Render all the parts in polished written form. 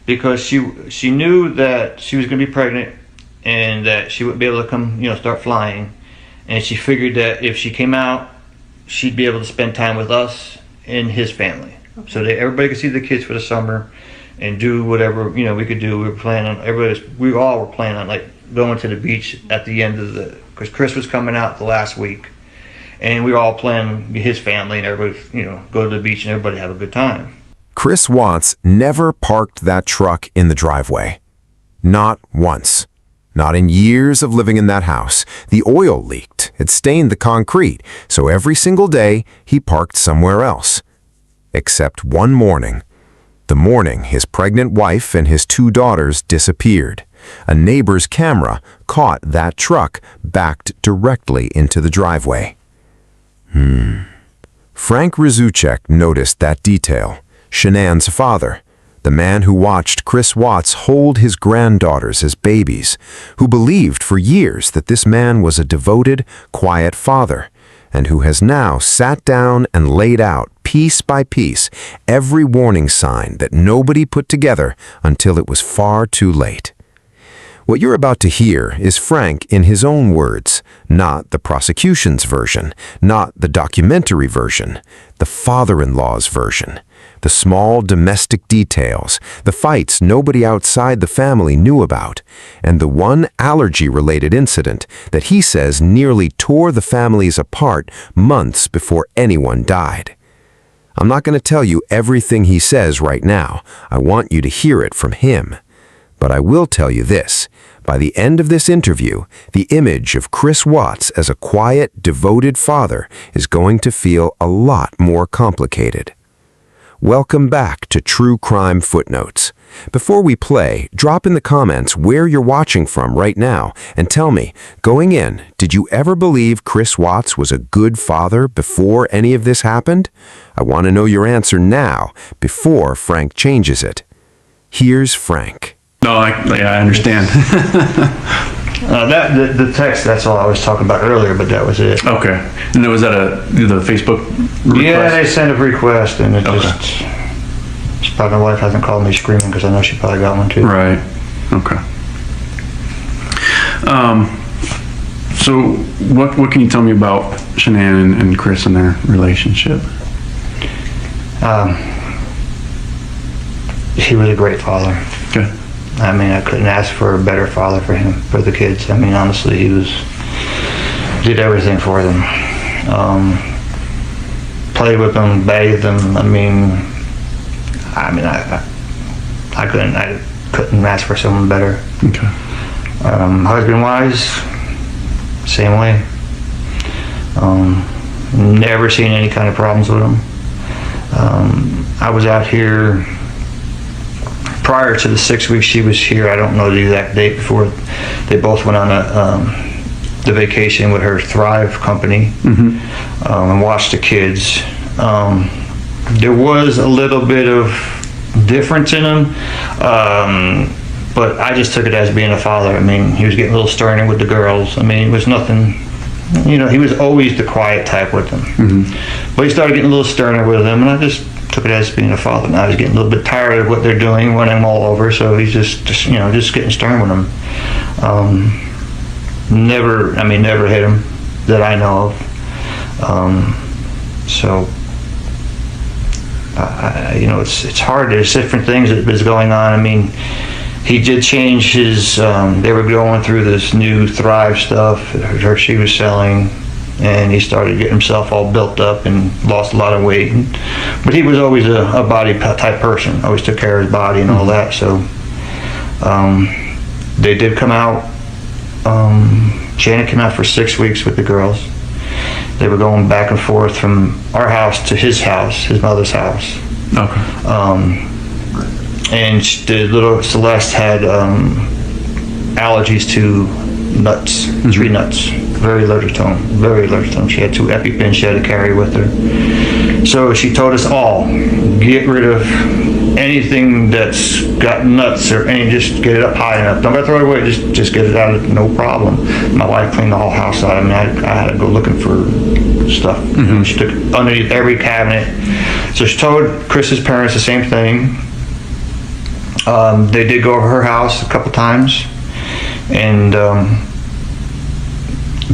because she knew that she was going to be pregnant and that she wouldn't be able to come, start flying. And she figured that if she came out, she'd be able to spend time with us and his family. Okay. So that everybody could see the kids for the summer and do whatever, we could do. We all were planning on like going to the beach at the end of because Chris was coming out the last week. And we were all planning his family and everybody, go to the beach and everybody have a good time. Chris Watts never parked that truck in the driveway. Not once. Not in years of living in that house. The oil leaked. It stained the concrete. So every single day, he parked somewhere else. Except one morning. The morning his pregnant wife and his 2 daughters disappeared. A neighbor's camera caught that truck backed directly into the driveway. Frank Rzucek noticed that detail. Shanann's father. The man who watched Chris Watts hold his granddaughters as babies, who believed for years that this man was a devoted, quiet father, and who has now sat down and laid out, piece by piece, every warning sign that nobody put together until it was far too late. What you're about to hear is Frank in his own words, not the prosecution's version, not the documentary version, the father-in-law's version. The small domestic details, the fights nobody outside the family knew about, and the one allergy-related incident that he says nearly tore the families apart months before anyone died. I'm not going to tell you everything he says right now. I want you to hear it from him. But I will tell you this. By the end of this interview, the image of Chris Watts as a quiet, devoted father is going to feel a lot more complicated. Welcome back to True Crime Footnotes. Before we play, drop in the comments where you're watching from right now and tell me, going in, did you ever believe Chris Watts was a good father before any of this happened? I want to know your answer now, before Frank changes it. Here's Frank. No, I understand. The text, that's all I was talking about earlier, but that was it. Okay. And was that the Facebook request? Yeah, they sent a request, and it's probably my wife hasn't called me screaming because I know she probably got one too. Right. Okay. So what can you tell me about Shanann and Chris and their relationship? He was a great father. Okay. I mean, I couldn't ask for a better father for him, for the kids. I mean, honestly, he did everything for them. Played with them, bathed them. I couldn't ask for someone better. Okay. Husband-wise, same way. Never seen any kind of problems with him. I was out here prior to the 6 weeks she was here. I don't know the exact date before they both went on the vacation with her Thrive company, and watched the kids. There was a little bit of difference in him, but I just took it as being a father. I mean, he was getting a little sterner with the girls. I mean, it was nothing, he was always the quiet type with them. But he started getting a little sterner with them, and I just took it as being a father. Now he's getting a little bit tired of what they're doing, running them all over, so he's just getting stern with them. Never hit him that I know of. So it's hard. There's different things that was going on. I mean, he did change his, they were going through this new Thrive stuff she was selling, and he started getting himself all built up and lost a lot of weight. But he was always a body type person, always took care of his body and all that. So they did come out. Janet came out for 6 weeks with the girls. They were going back and forth from our house to his house, his mother's house. Okay. And the little Celeste had allergies to nuts, tree nuts, very allergic to them. She had 2 EpiPens she had to carry with her. So she told us all, get rid of anything that's got nuts or just get it up high enough. Don't gotta throw it away, just get it out, no problem. My wife cleaned the whole house out. I mean, I had to go looking for stuff. She took underneath every cabinet. So she told Chris's parents the same thing. They did go over her house a couple times, and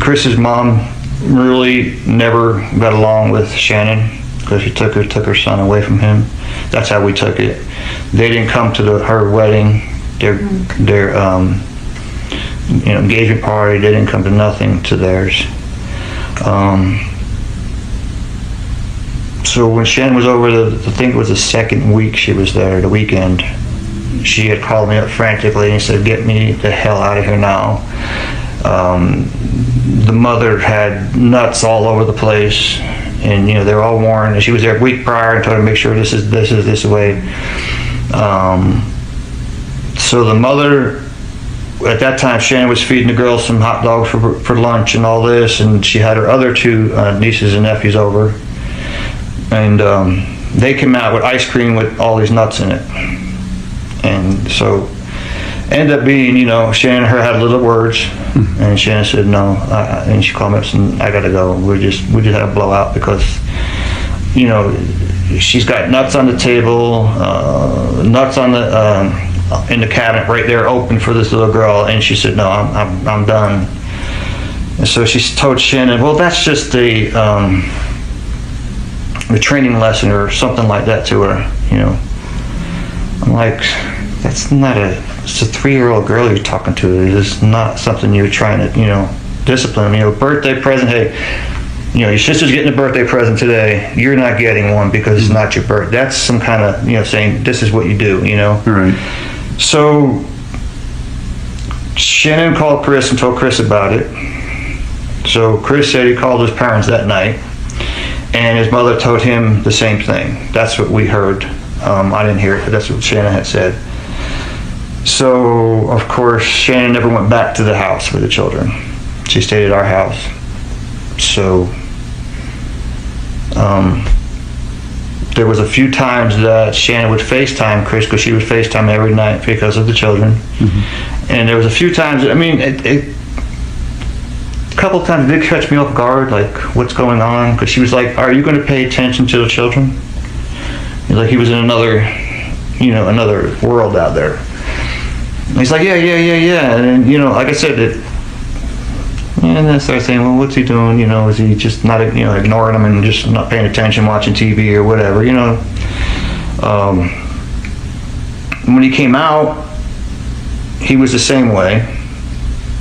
Chris's mom really never got along with Shanann because she took her son away from him. That's how we took it. They didn't come to her wedding, their engagement party. They didn't come to nothing to theirs. So when Shanann was over, I think it was the second week she was there, the weekend, she had called me up frantically and said, "Get me the hell out of here now." The mother had nuts all over the place, and they were all worn. And she was there a week prior and told her to make sure this way. So the mother, at that time, Shanann was feeding the girls some hot dogs for lunch and all this, and she had her other two nieces and nephews over, and they came out with ice cream with all these nuts in it. And so ended up being, Shanann and her had little words, and Shanann said no, and she called me up and said, "I gotta go. We just had a blowout because, she's got nuts on the table, nuts on the in the cabinet right there, open for this little girl." And she said, "No, I'm done." And so she told Shanann, "Well, that's just a training lesson or something like that to her." I'm like, that's not it's a 3-year-old girl you're talking to. It's not something you're trying to, discipline. Birthday present, hey, your sister's getting a birthday present today. You're not getting one because it's not your birthday. That's some kind of, saying this is what you do, Right. So Shanann called Chris and told Chris about it. So Chris said he called his parents that night, and his mother told him the same thing. That's what we heard. I didn't hear it, but that's what Shanann had said. So, of course, Shanann never went back to the house with the children. She stayed at our house. So, there was a few times that Shanann would FaceTime Chris, because she would FaceTime every night because of the children. Mm-hmm. And there was a few times, a couple of times it did catch me off guard, like, what's going on? Because she was like, "Are you going to pay attention to the children?" Like he was in another world out there. And he's like, yeah. And like I said, and then I started saying, well, what's he doing? Is he just not, ignoring them and just not paying attention, watching TV or whatever? When he came out, he was the same way.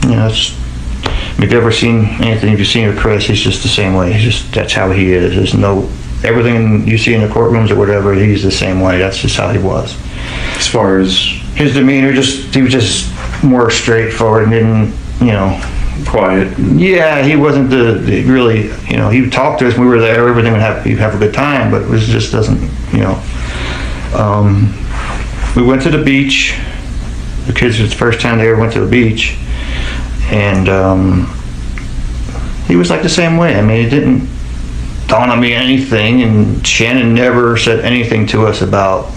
If you've ever seen anything, if you've seen with Chris, he's just the same way. That's how he is. There's no. Everything you see in the courtrooms or whatever, he's the same way. That's just how he was. As far as his demeanor, he was just more straightforward and didn't, quiet. Yeah, he wasn't the really, he would talk to us when we were there. Everything he'd have a good time, but it just doesn't, We went to the beach. The kids, it was the first time they ever went to the beach, and he was like the same way. It didn't dawn on me anything, and Shanann never said anything to us about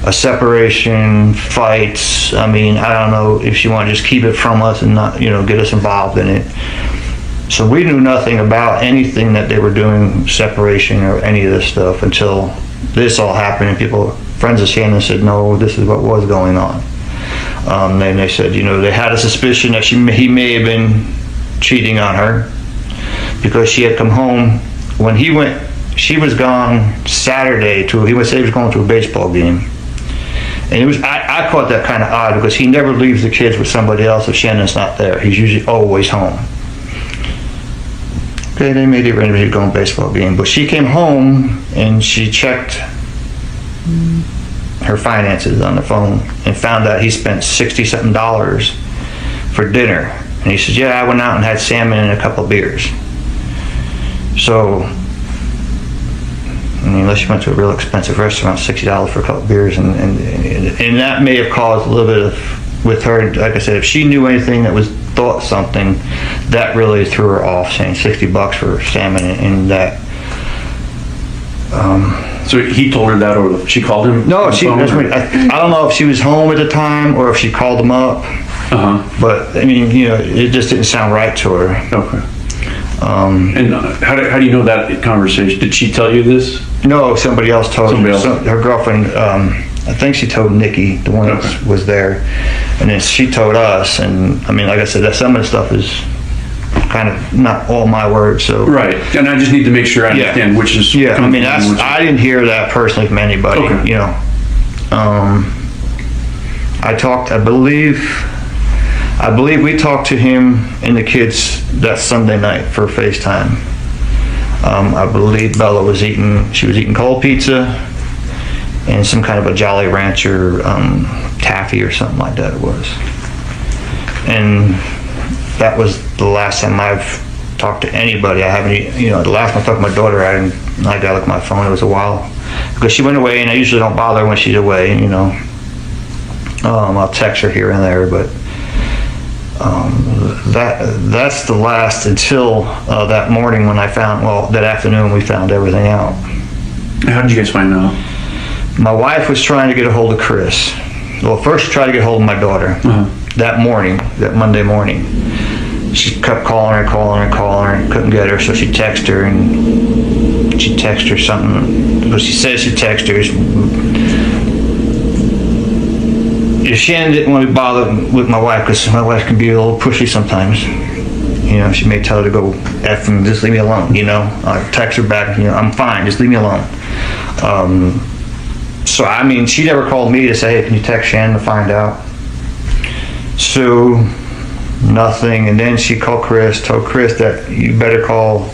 a separation, fights. I don't know if she wanted to just keep it from us and not, get us involved in it. So we knew nothing about anything that they were doing, separation or any of this stuff, until this all happened and friends of Shanann said, no, this is what was going on. Then they said, they had a suspicion that he may have been cheating on her because she had come home. When he went, she was gone Saturday he was going to a baseball game. And I caught that kind of odd because he never leaves the kids with somebody else if Shannon's not there. He's usually always home. Okay, they made it ready to go to a baseball game. But she came home and she checked her finances on the phone and found out he spent $60-something for dinner. And he says, yeah, I went out and had salmon and a couple of beers. So, unless you went to a real expensive restaurant, $60 for a couple of beers, and that may have caused a little bit of, with her, like I said, if she knew anything that was thought something, that really threw her off, saying $60 for salmon and that. So he told her that, or she called him? No, I don't know if she was home at the time or if she called him up. But it just didn't sound right to her. Okay. And how do you know that conversation? Did she tell you this? No, somebody else told her. Her girlfriend I think she told Nikki, the one that was there, and then she told us. And I mean, like I said, that some of the stuff is kind of not all my words. So right, and I just need to make sure I understand which is. Yeah, I mean, I didn't hear that personally from anybody. Okay. You know, I talked. I believe we talked to him and the kids that Sunday night for FaceTime. I believe Bella was eating cold pizza and some kind of a Jolly Rancher taffy or something like that it was. And that was the last time I've talked to anybody. I haven't, you know, the last time I talked to my daughter, I gotta look at my phone, it was a while. Because she went away, and I usually don't bother her when she's away, you know. I'll text her here and there, but that's the last until that morning when I found, well, that afternoon we found everything out. How did you guys find out? My wife was trying to get a hold of Chris. Well, first she tried to get a hold of my daughter. That morning, that Monday morning. She kept calling her, couldn't get her, so she texted her, and she texted her something. Well, she says she texted her. Shannon didn't want to bother with my wife because my wife can be a little pushy sometimes. You know, she may tell her to go F and just leave me alone, you know. I text her back, you know, I'm fine, just leave me alone. So, I mean, she never called me to say, hey, can you text Shannon to find out? So, nothing. And then she called Chris, told Chris that you better call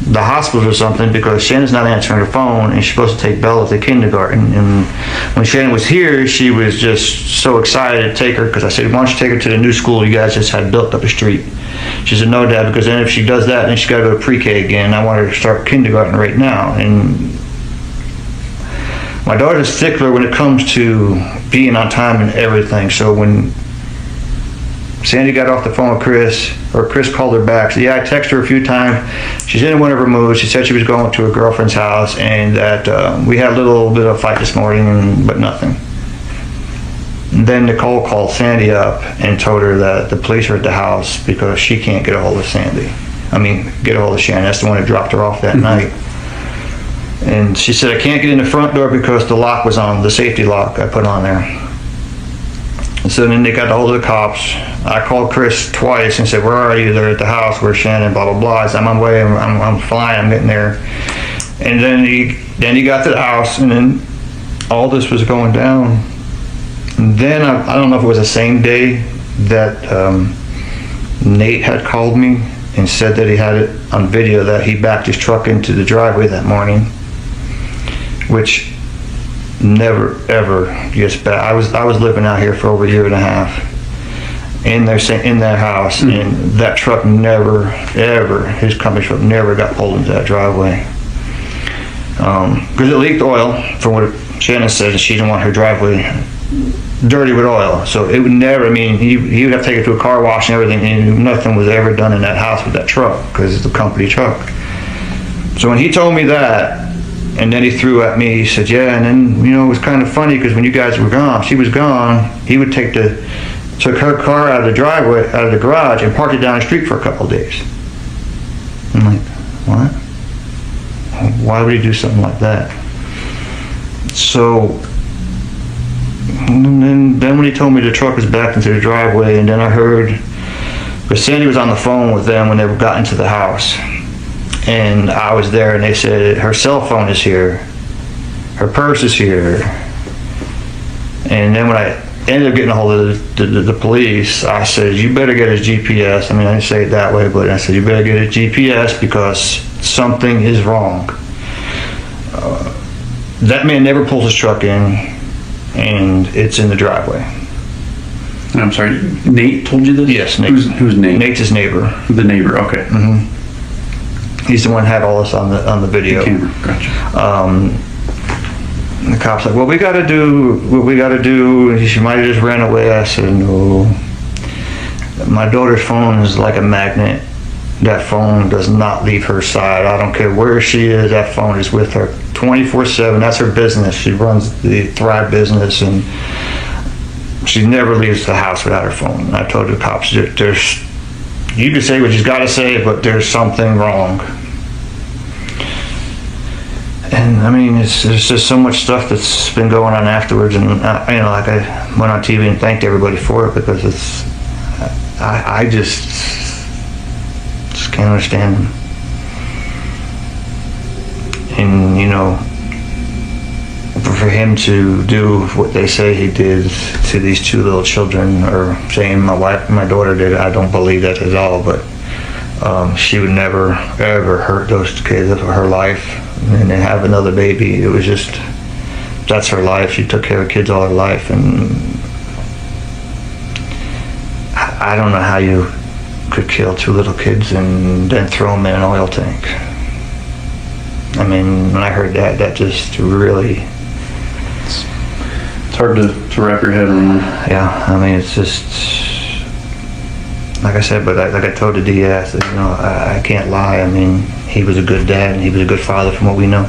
the hospital or something because Shannon's not answering her phone and she's supposed to take Bella to kindergarten. And when Shannon was here, she was just so excited to take her because I said, why don't you take her to the new school you guys just had built up the street? She said, no, Dad, because then if she does that, then she's got to go to pre-K again. I want her to start kindergarten right now. And my daughter's a stickler when it comes to being on time and everything. So when Sandy got off the phone with Chris, or Chris called her back. So yeah, I texted her a few times. She's in one of her moods. She said she was going to her girlfriend's house, and that we had a little bit of a fight this morning, but nothing. And then Nicole called Sandy up and told her that the police are at the house because she can't get a hold of Sandy. I mean, get a hold of Shannon. That's the one that dropped her off that night. And she said, I can't get in the front door because the lock was on, the safety lock I put on there. And so then they got a hold of the cops. I called Chris twice and said, where are you? They're at the house. Where's Shannon? Blah, blah, blah. I said, I'm on my way. I'm flying. I'm getting there. And then he got to the house, and then all this was going down. And then I don't know if it was the same day that Nate had called me and said that he had it on video that he backed his truck into the driveway that morning, which never ever gets back. I was living out here for over a year and a half in their house, and that truck never ever, his company truck never got pulled into that driveway because it leaked oil, from what Shannon said, and she didn't want her driveway dirty with oil. So it would never, I mean, he would have to take it to a car wash and everything, and nothing was ever done in that house with that truck because it's the company truck. So when he told me that, and then he threw at me, he said, yeah, and then, you know, it was kind of funny because when you guys were gone, she was gone, he would took her car out of the driveway, out of the garage, and parked it down the street for a couple of days. I'm like, what? Why would he do something like that? So, and then when he told me the truck was backed into the driveway, and then I heard, because Sandy was on the phone with them when they got into the house. And I was there, and they said, her cell phone is here, her purse is here. And then when I ended up getting a hold of the police, I said, you better get his GPS. I mean, I didn't say it that way, but I said, you better get his GPS because something is wrong. That man never pulls his truck in, and it's in the driveway. I'm sorry, Nate told you this? Yes, Nate. Who's Nate? Nate's his neighbor. The neighbor, okay. Mm-hmm. He's the one who had all this on the video. The camera, gotcha. The cop's like, well, we got to do what we got to do. She might have just ran away. I said, no. My daughter's phone is like a magnet. That phone does not leave her side. I don't care where she is. That phone is with her 24/7. That's her business. She runs the Thrive business, and she never leaves the house without her phone. I told the cops, there's, you can say what you've got to say, but there's something wrong. And I mean, there's just so much stuff that's been going on afterwards, and like I went on TV and thanked everybody for it, because I just can't understand him. And for him to do what they say he did to these two little children, or saying my daughter did it, I don't believe that at all. But she would never ever hurt those kids. That was her life, and to have another baby, it was just, that's her life. She took care of kids all her life, and I don't know how you could kill two little kids and then throw them in an oil tank. I mean, when I heard that, that just really... It's hard to wrap your head around. Yeah, I mean, it's just... Like I said, but like I told the DA, I said, I can't lie. I mean, he was a good dad, and he was a good father from what we know.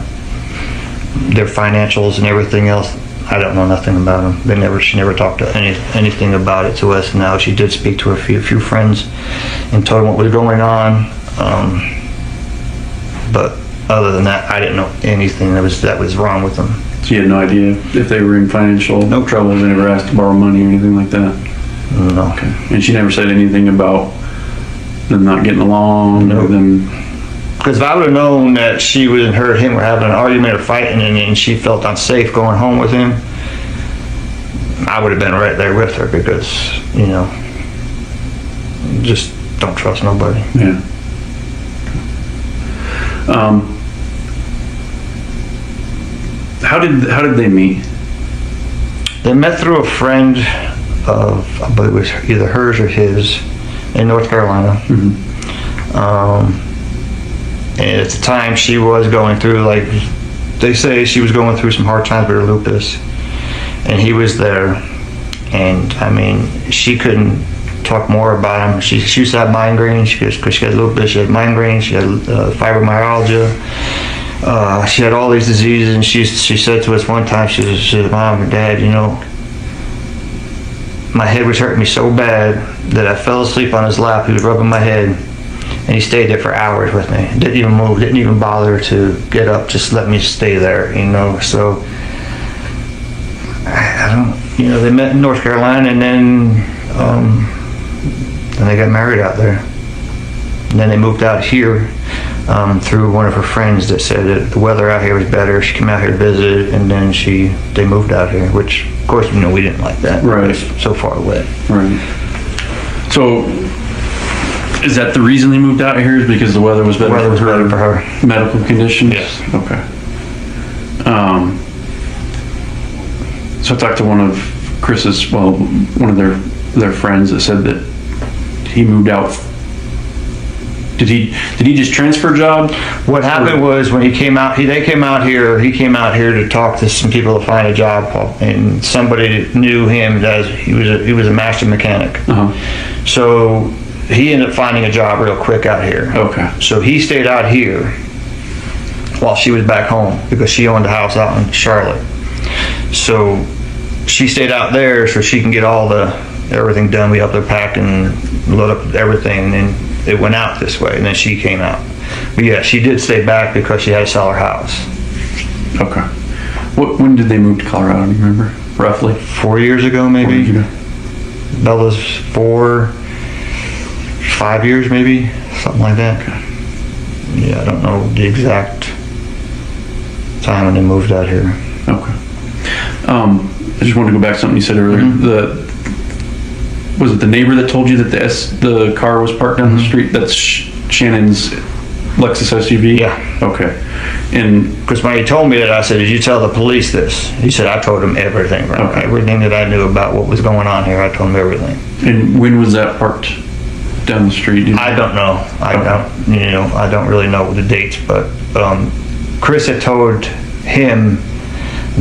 Their financials and everything else, I don't know nothing about them. She never talked to anything about it to us. Now, she did speak to a few friends and told them what was going on. But other than that, I didn't know anything that was wrong with them. So you had no idea if they were in financial trouble? They never asked to borrow money or anything like that? No. Okay. And she never said anything about them not getting along? No. Or them... Because if I would have known that she and him were having an argument or fighting, and she felt unsafe going home with him, I would have been right there with her, because, just don't trust nobody. Yeah. How did they meet? They met through a friend of, I believe it was either hers or his, in North Carolina. Mm-hmm. And at the time, she was going through, like, they say she was going through some hard times with her lupus, and he was there. And I mean, she couldn't talk more about him. She used to have migraines, because she had lupus. She had migraines. She had fibromyalgia. She had all these diseases, and she said to us one time, she said, "Mom and Dad, my head was hurting me so bad that I fell asleep on his lap. He was rubbing my head, and he stayed there for hours with me. Didn't even move, didn't even bother to get up, just let me stay there, So I don't, they met in North Carolina, and then they got married out there. And then they moved out here through one of her friends that said that the weather out here was better. She came out here to visit, and then they moved out here, which, of course, we didn't like that. Right. It's so far away. Right. So, is that the reason they moved out here? Is because the weather was better? The weather was better for her. Medical conditions? Yes. Okay. So I talked to one of one of their friends that said that he moved out. Did he just transfer jobs? What happened was, when he came out here to talk to some people to find a job, and somebody knew him as he was a master mechanic. Uh-huh. So he ended up finding a job real quick out here. Okay. So he stayed out here while she was back home, because she owned a house out in Charlotte. So she stayed out there so she can get everything done. We helped her pack and load up everything, and it went out this way, and then she came out. But yeah, she did stay back because she had to sell her house. Okay. When did they move to Colorado? Do you remember, roughly? 4 years ago, maybe. 4 years ago. Bella's 5 years, maybe, something like that. Okay. Yeah, I don't know the exact time when they moved out here. Okay. I just wanted to go back to something you said earlier. Mm-hmm. Was it the neighbor that told you that the car was parked down the street? That's Shannon's Lexus SUV? Yeah. Okay. And because when he told me that, I said, "Did you tell the police this?" He said, "I told him everything. Right? Okay. Everything that I knew about what was going on here, I told him everything." And when was that parked down the street? I don't know. I don't really know the dates, but Chris had told him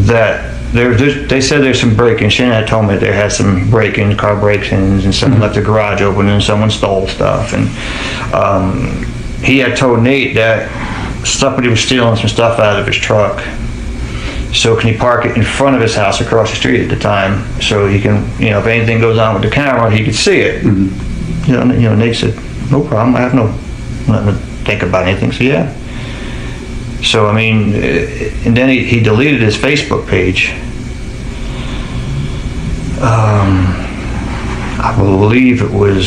that they said there's some break-ins. Shannon had told me they had some break-ins, car break-ins, and someone left the garage open, and someone stole stuff. And he had told Nate that somebody was stealing some stuff out of his truck. So can he park it in front of his house across the street at the time, so he can, if anything goes on with the camera, he could see it. Nate said, "No problem. I have nothing to think about anything." So yeah. So I mean, and then he deleted his Facebook page. I believe it was,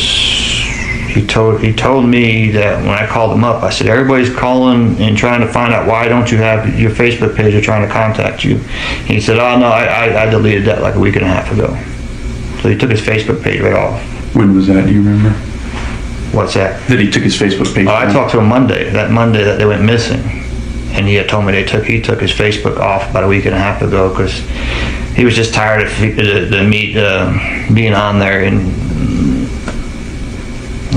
he told me that when I called him up, I said, everybody's calling and trying to find out why don't you have your Facebook page, or trying to contact you. He said, oh no, I deleted that like a week and a half ago. So he took his Facebook page right off. When was that? Do you remember? What's that? That he took his Facebook page. Oh, I talked to him that Monday that they went missing, and he had told me he took his Facebook off about a week and a half ago because he was just tired of being on there. And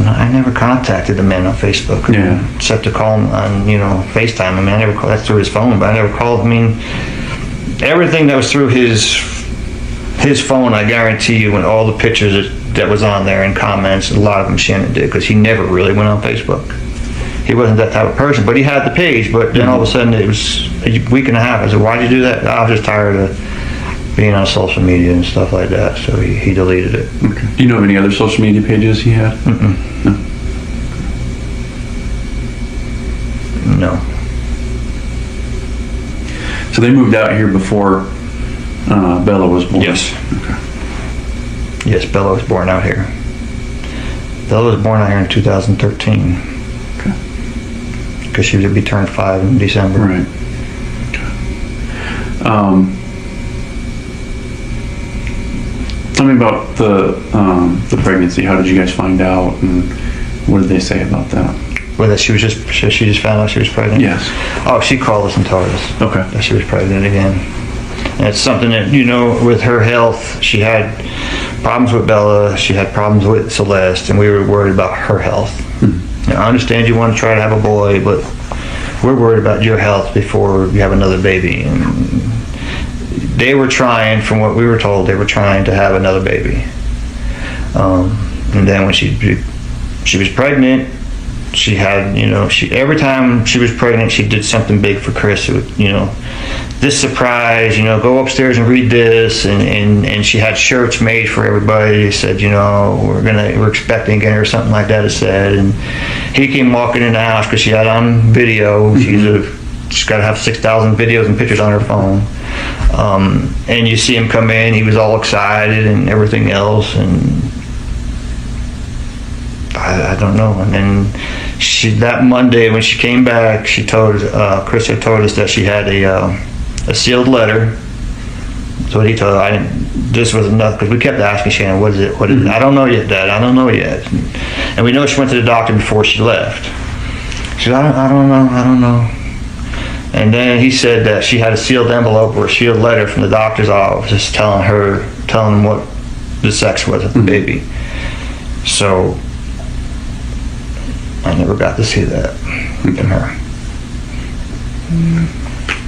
I never contacted the man on Facebook, except to call him on FaceTime. I mean, I never called. That's through his phone, but I never called. I mean, everything that was through his phone, I guarantee you, when all the pictures that was on there and comments, a lot of them Shannon did, because he never really went on Facebook. He wasn't that type of person, but he had the page. But then all of a sudden, it was a week and a half. I said, why'd you do that? I was just tired of being on social media and stuff like that, so he deleted it. Okay. Do you know of any other social media pages he had? No. So they moved out here before Bella was born? Yes. Okay. Yes, Bella was born out here. Bella was born out here in 2013. Okay. Because she would be turned 5 in December. Right. Okay. Tell me about the pregnancy. How did you guys find out, and what did they say about that? Well, that she just found out she was pregnant? Yes. Oh, she called us and told us Okay. that she was pregnant again. And it's something that, with her health, she had problems with Bella, she had problems with Celeste, and we were worried about her health. Now, I understand you want to try to have a boy, but we're worried about your health before you have another baby. And they were trying, from what we were told, they were trying to have another baby. And then when she was pregnant, she had, every time she was pregnant, she did something big for Chris. It would, this surprise, go upstairs and read this, and she had shirts made for everybody. Said, we're expecting again, or something like that. It said, and he came walking in the house because she had on video. She's got to have 6,000 videos and pictures on her phone. And you see him come in. He was all excited and everything else, and I don't know. And then that Monday when she came back, she told Chris had told us that she had a sealed letter. That's what he told her. This was enough, because we kept asking Shannon, what is it? What is it? I don't know yet, Dad. I don't know yet. And we know she went to the doctor before she left. She said, I don't know. And then he said that she had a sealed envelope or a sealed letter from the doctor's office telling them what the sex was of the baby. So I never got to see that from her.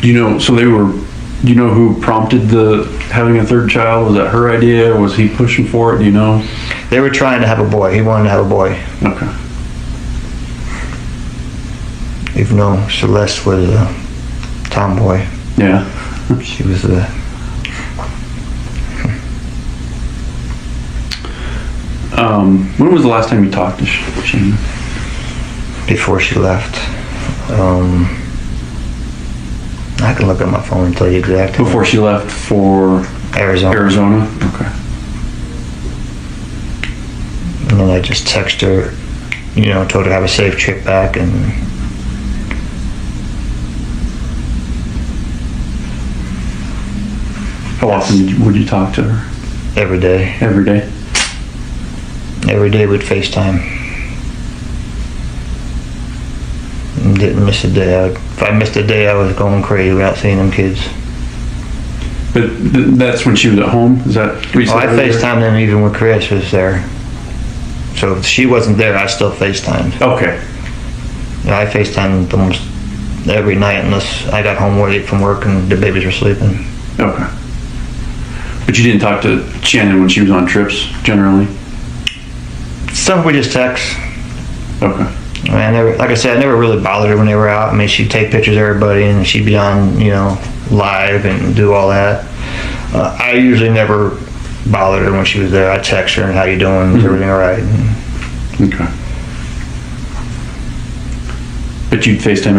Do you know who prompted having a third child? Was that her idea, or was he pushing for it? Do you know? They were trying to have a boy. He wanted to have a boy. Okay. Even though Celeste was a tomboy. Yeah. She was a... When was the last time you talked to Shannon? Before she left. I can look at my phone and tell you exactly. Before she left for Arizona? Okay. And then I just texted her, told her to have a safe trip back, and how often would you talk to her? every day. Every day? Every day we'd FaceTime. And didn't miss a day. If I missed a day, I was going crazy without seeing them kids. But that's when she was at home? Is that what you said I earlier? FaceTimed them even when Chris was there. So if she wasn't there, I still FaceTimed. Okay. I FaceTimed almost every night unless I got home late from work and the babies were sleeping. Okay. But you didn't talk to Shannon when she was on trips, generally? Some we just text. Okay. I mean, like I said, I never really bothered her when they were out. I mean, she'd take pictures of everybody and she'd be on, live and do all that. I usually never bothered her when she was there. I'd text her and how you doing? Is everything all right? Okay. But you'd FaceTime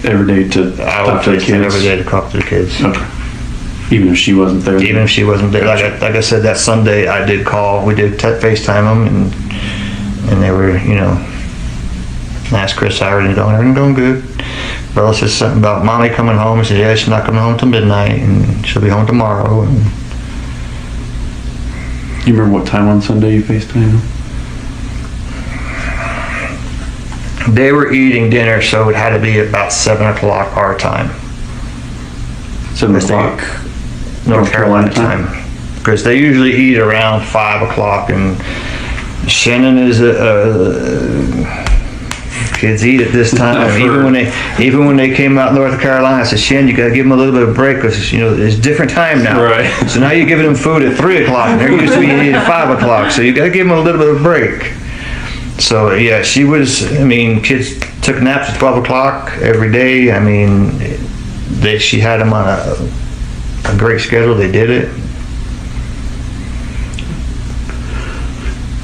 every day to I would talk to the FaceTime kids? every day to talk to the kids. Okay. Even if she wasn't there? Even if she wasn't there. Like I said, that Sunday I did call. We did FaceTime them, and they were, you know, I asked Chris how everything going. Everything going good. Bella said something about mommy coming home. He said, yeah, she's not coming home till midnight, and she'll be home tomorrow. And you remember what time on Sunday you FaceTimed them? they were eating dinner, so it had to be about 7 o'clock our time. 7 o'clock? North Carolina time. Because they usually eat around 5 o'clock, and Shannon is kids eat at this time. Even when they came out North Carolina, I said, Shannon, you got to give them a little bit of break because, you know, it's different time now. Right. So now you're giving them food at 3 o'clock, and they're used to eating at 5 o'clock. So you got to give them a little bit of break. So yeah, she was. I mean, kids took naps at 12 o'clock every day. I mean, she had them on a great schedule. They did it.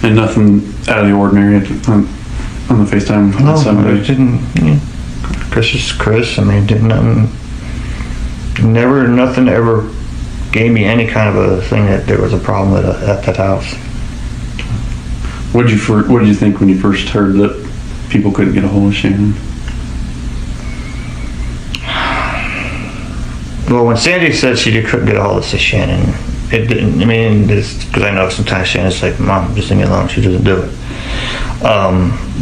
And nothing out of the ordinary on the FaceTime on Sunday? No, it didn't. Chris is Chris. I mean, nothing ever gave me any kind of a thing that there was a problem at that house. What did you think when you first heard that people couldn't get a hold of Shannon? Well, when Sandy said she couldn't get a hold of Shannon, it didn't. I mean, because I know sometimes Shannon's like, "Mom, just leave me alone." She doesn't do it.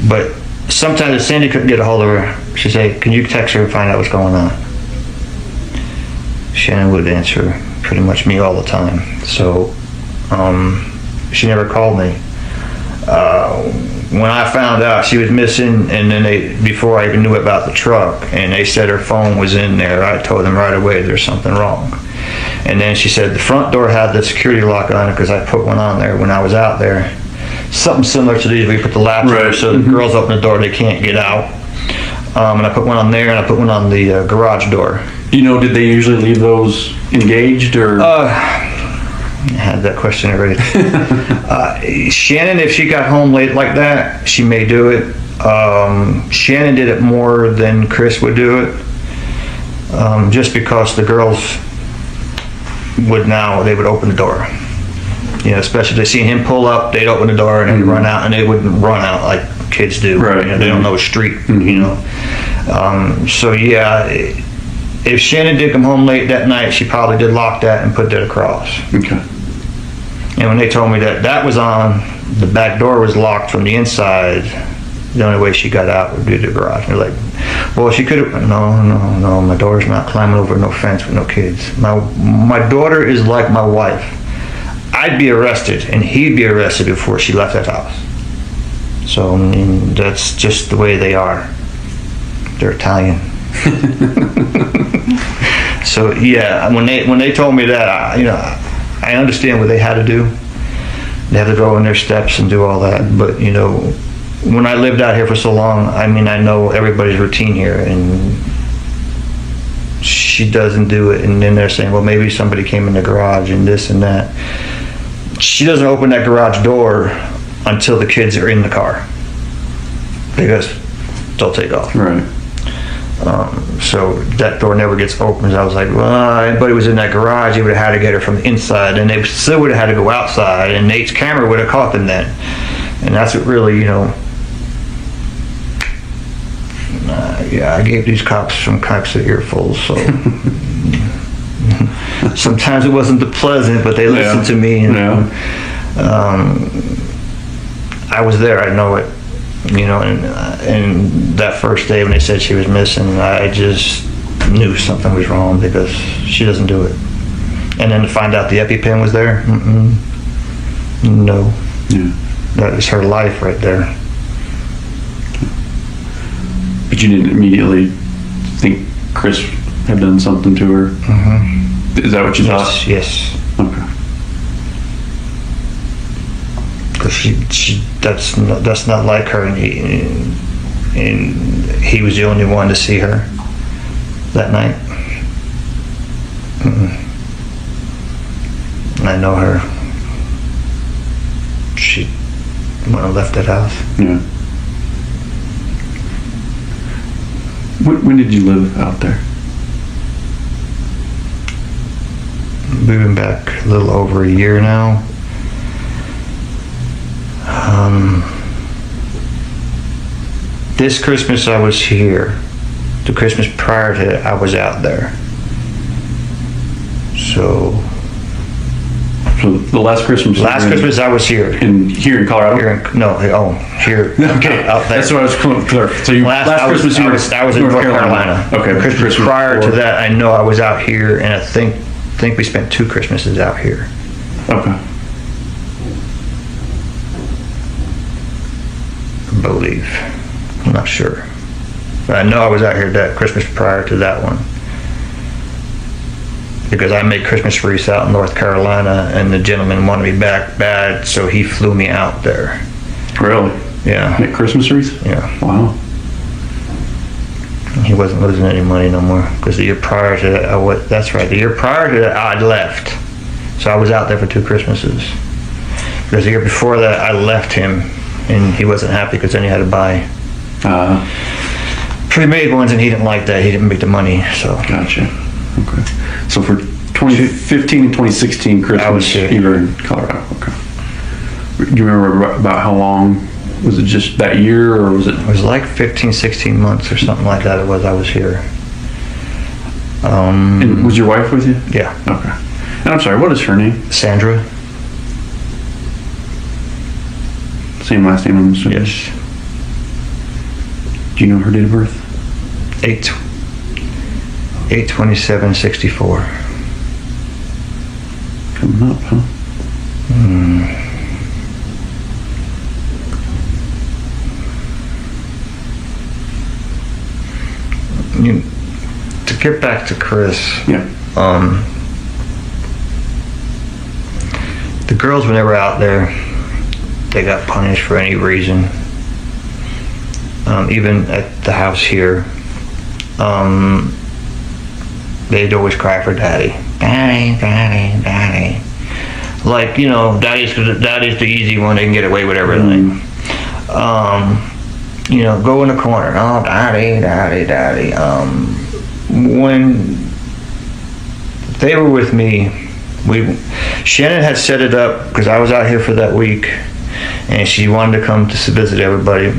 But sometimes if Sandy couldn't get a hold of her, she'd say, "Can you text her and find out what's going on?" Shannon would answer pretty much me all the time. So she never called me. When I found out she was missing, and then before I even knew about the truck, and they said her phone was in there, I told them right away there's something wrong. And then she said the front door had the security lock on it because I put one on there when I was out there. Something similar to these where you put the latch on so the girls open the door, they can't get out. And I put one on there, and I put one on the garage door. You know, did they usually leave those engaged, or? I had that question already. Shannon, if she got home late like that, she may do it. Shannon did it more than Chris would do it, just because the girls would open the door. You know, especially if they see him pull up, they'd open the door and they'd run out, and they wouldn't run out like kids do. Right. You know, they don't know a street. You know, so yeah. If Shannon did come home late that night, she probably did lock that and put that across. Okay. And when they told me that was on, the back door was locked from the inside, the only way she got out would be the garage. And they're like, well, she could have, no, my daughter's not climbing over no fence with no kids. My daughter is like my wife. I'd be arrested and he'd be arrested before she left that house. So, I mean, that's just the way they are. They're Italian. So yeah, when they told me that, I understand what they had to do. They had to go in their steps and do all that. But you know, when I lived out here for so long, I mean, I know everybody's routine here, and she doesn't do it. And then they're saying, well, maybe somebody came in the garage and this and that. She doesn't open that garage door until the kids are in the car, because they'll take off. Right. So that door never gets opened. I was like, well, anybody was in that garage, he would have had to get her from the inside, and they still would have had to go outside, and Nate's camera would have caught them then. And that's what really, you know, I gave these cops some types of earfuls, so sometimes it wasn't the pleasant, but they listened to me, and I was there, I know it. You know, and that first day when they said she was missing, I just knew something was wrong, because she doesn't do it. And then to find out the EpiPen was there, no. Yeah. That was her life right there. But you didn't immediately think Chris had done something to her? Is that what you thought? Yes. Okay. That's not like her, and he was the only one to see her that night. And I know her. She when I left that house. Yeah. When did you live out there? We've been back a little over a year now. This Christmas I was here. The Christmas prior to it, I was out there. So the last Christmas. Christmas I was here. Here in Colorado. Here. Okay, out there. that's what I was clear. So last Christmas I was in North Carolina. Okay. Christmas prior to that, I know I was out here, and I think we spent 2 Christmases out here. Okay. I believe. I'm not sure. But I know I was out here that Christmas prior to that one. Because I made Christmas wreaths out in North Carolina, and the gentleman wanted me back bad, so he flew me out there. Really? Yeah. Make Christmas wreaths? Yeah. Wow. He wasn't losing any money no more. Because the year prior to that, that's right, the year prior to that, I'd left. So I was out there for 2 Christmases. Because the year before that, I left him, and he wasn't happy because then he had to buy pre-made ones, and he didn't like that. He didn't make the money, so. Gotcha. Okay. So for 2015 and 2016 Christmas, I was here. You were in Colorado. Okay. Do you remember about how long? Was it just that year, or was it? It was like 15, 16 months or something like that. I was here. And was your wife with you? Yeah. Okay. And I'm sorry, what is her name? Sandra. Same last name, I'm assuming? Yes. Do you know her date of birth? 8/27/64. Coming up, huh? To get back to Chris, Yeah. the girls, when they were out there, they got punished for any reason. Even at the house here, they'd always cry for daddy. Daddy, daddy, daddy. Like, you know, daddy's the easy one, they can get away with everything. You know, go in the corner. Oh, daddy, daddy, daddy. When they were with me, Shanann had set it up because I was out here for that week, and she wanted to come to visit everybody.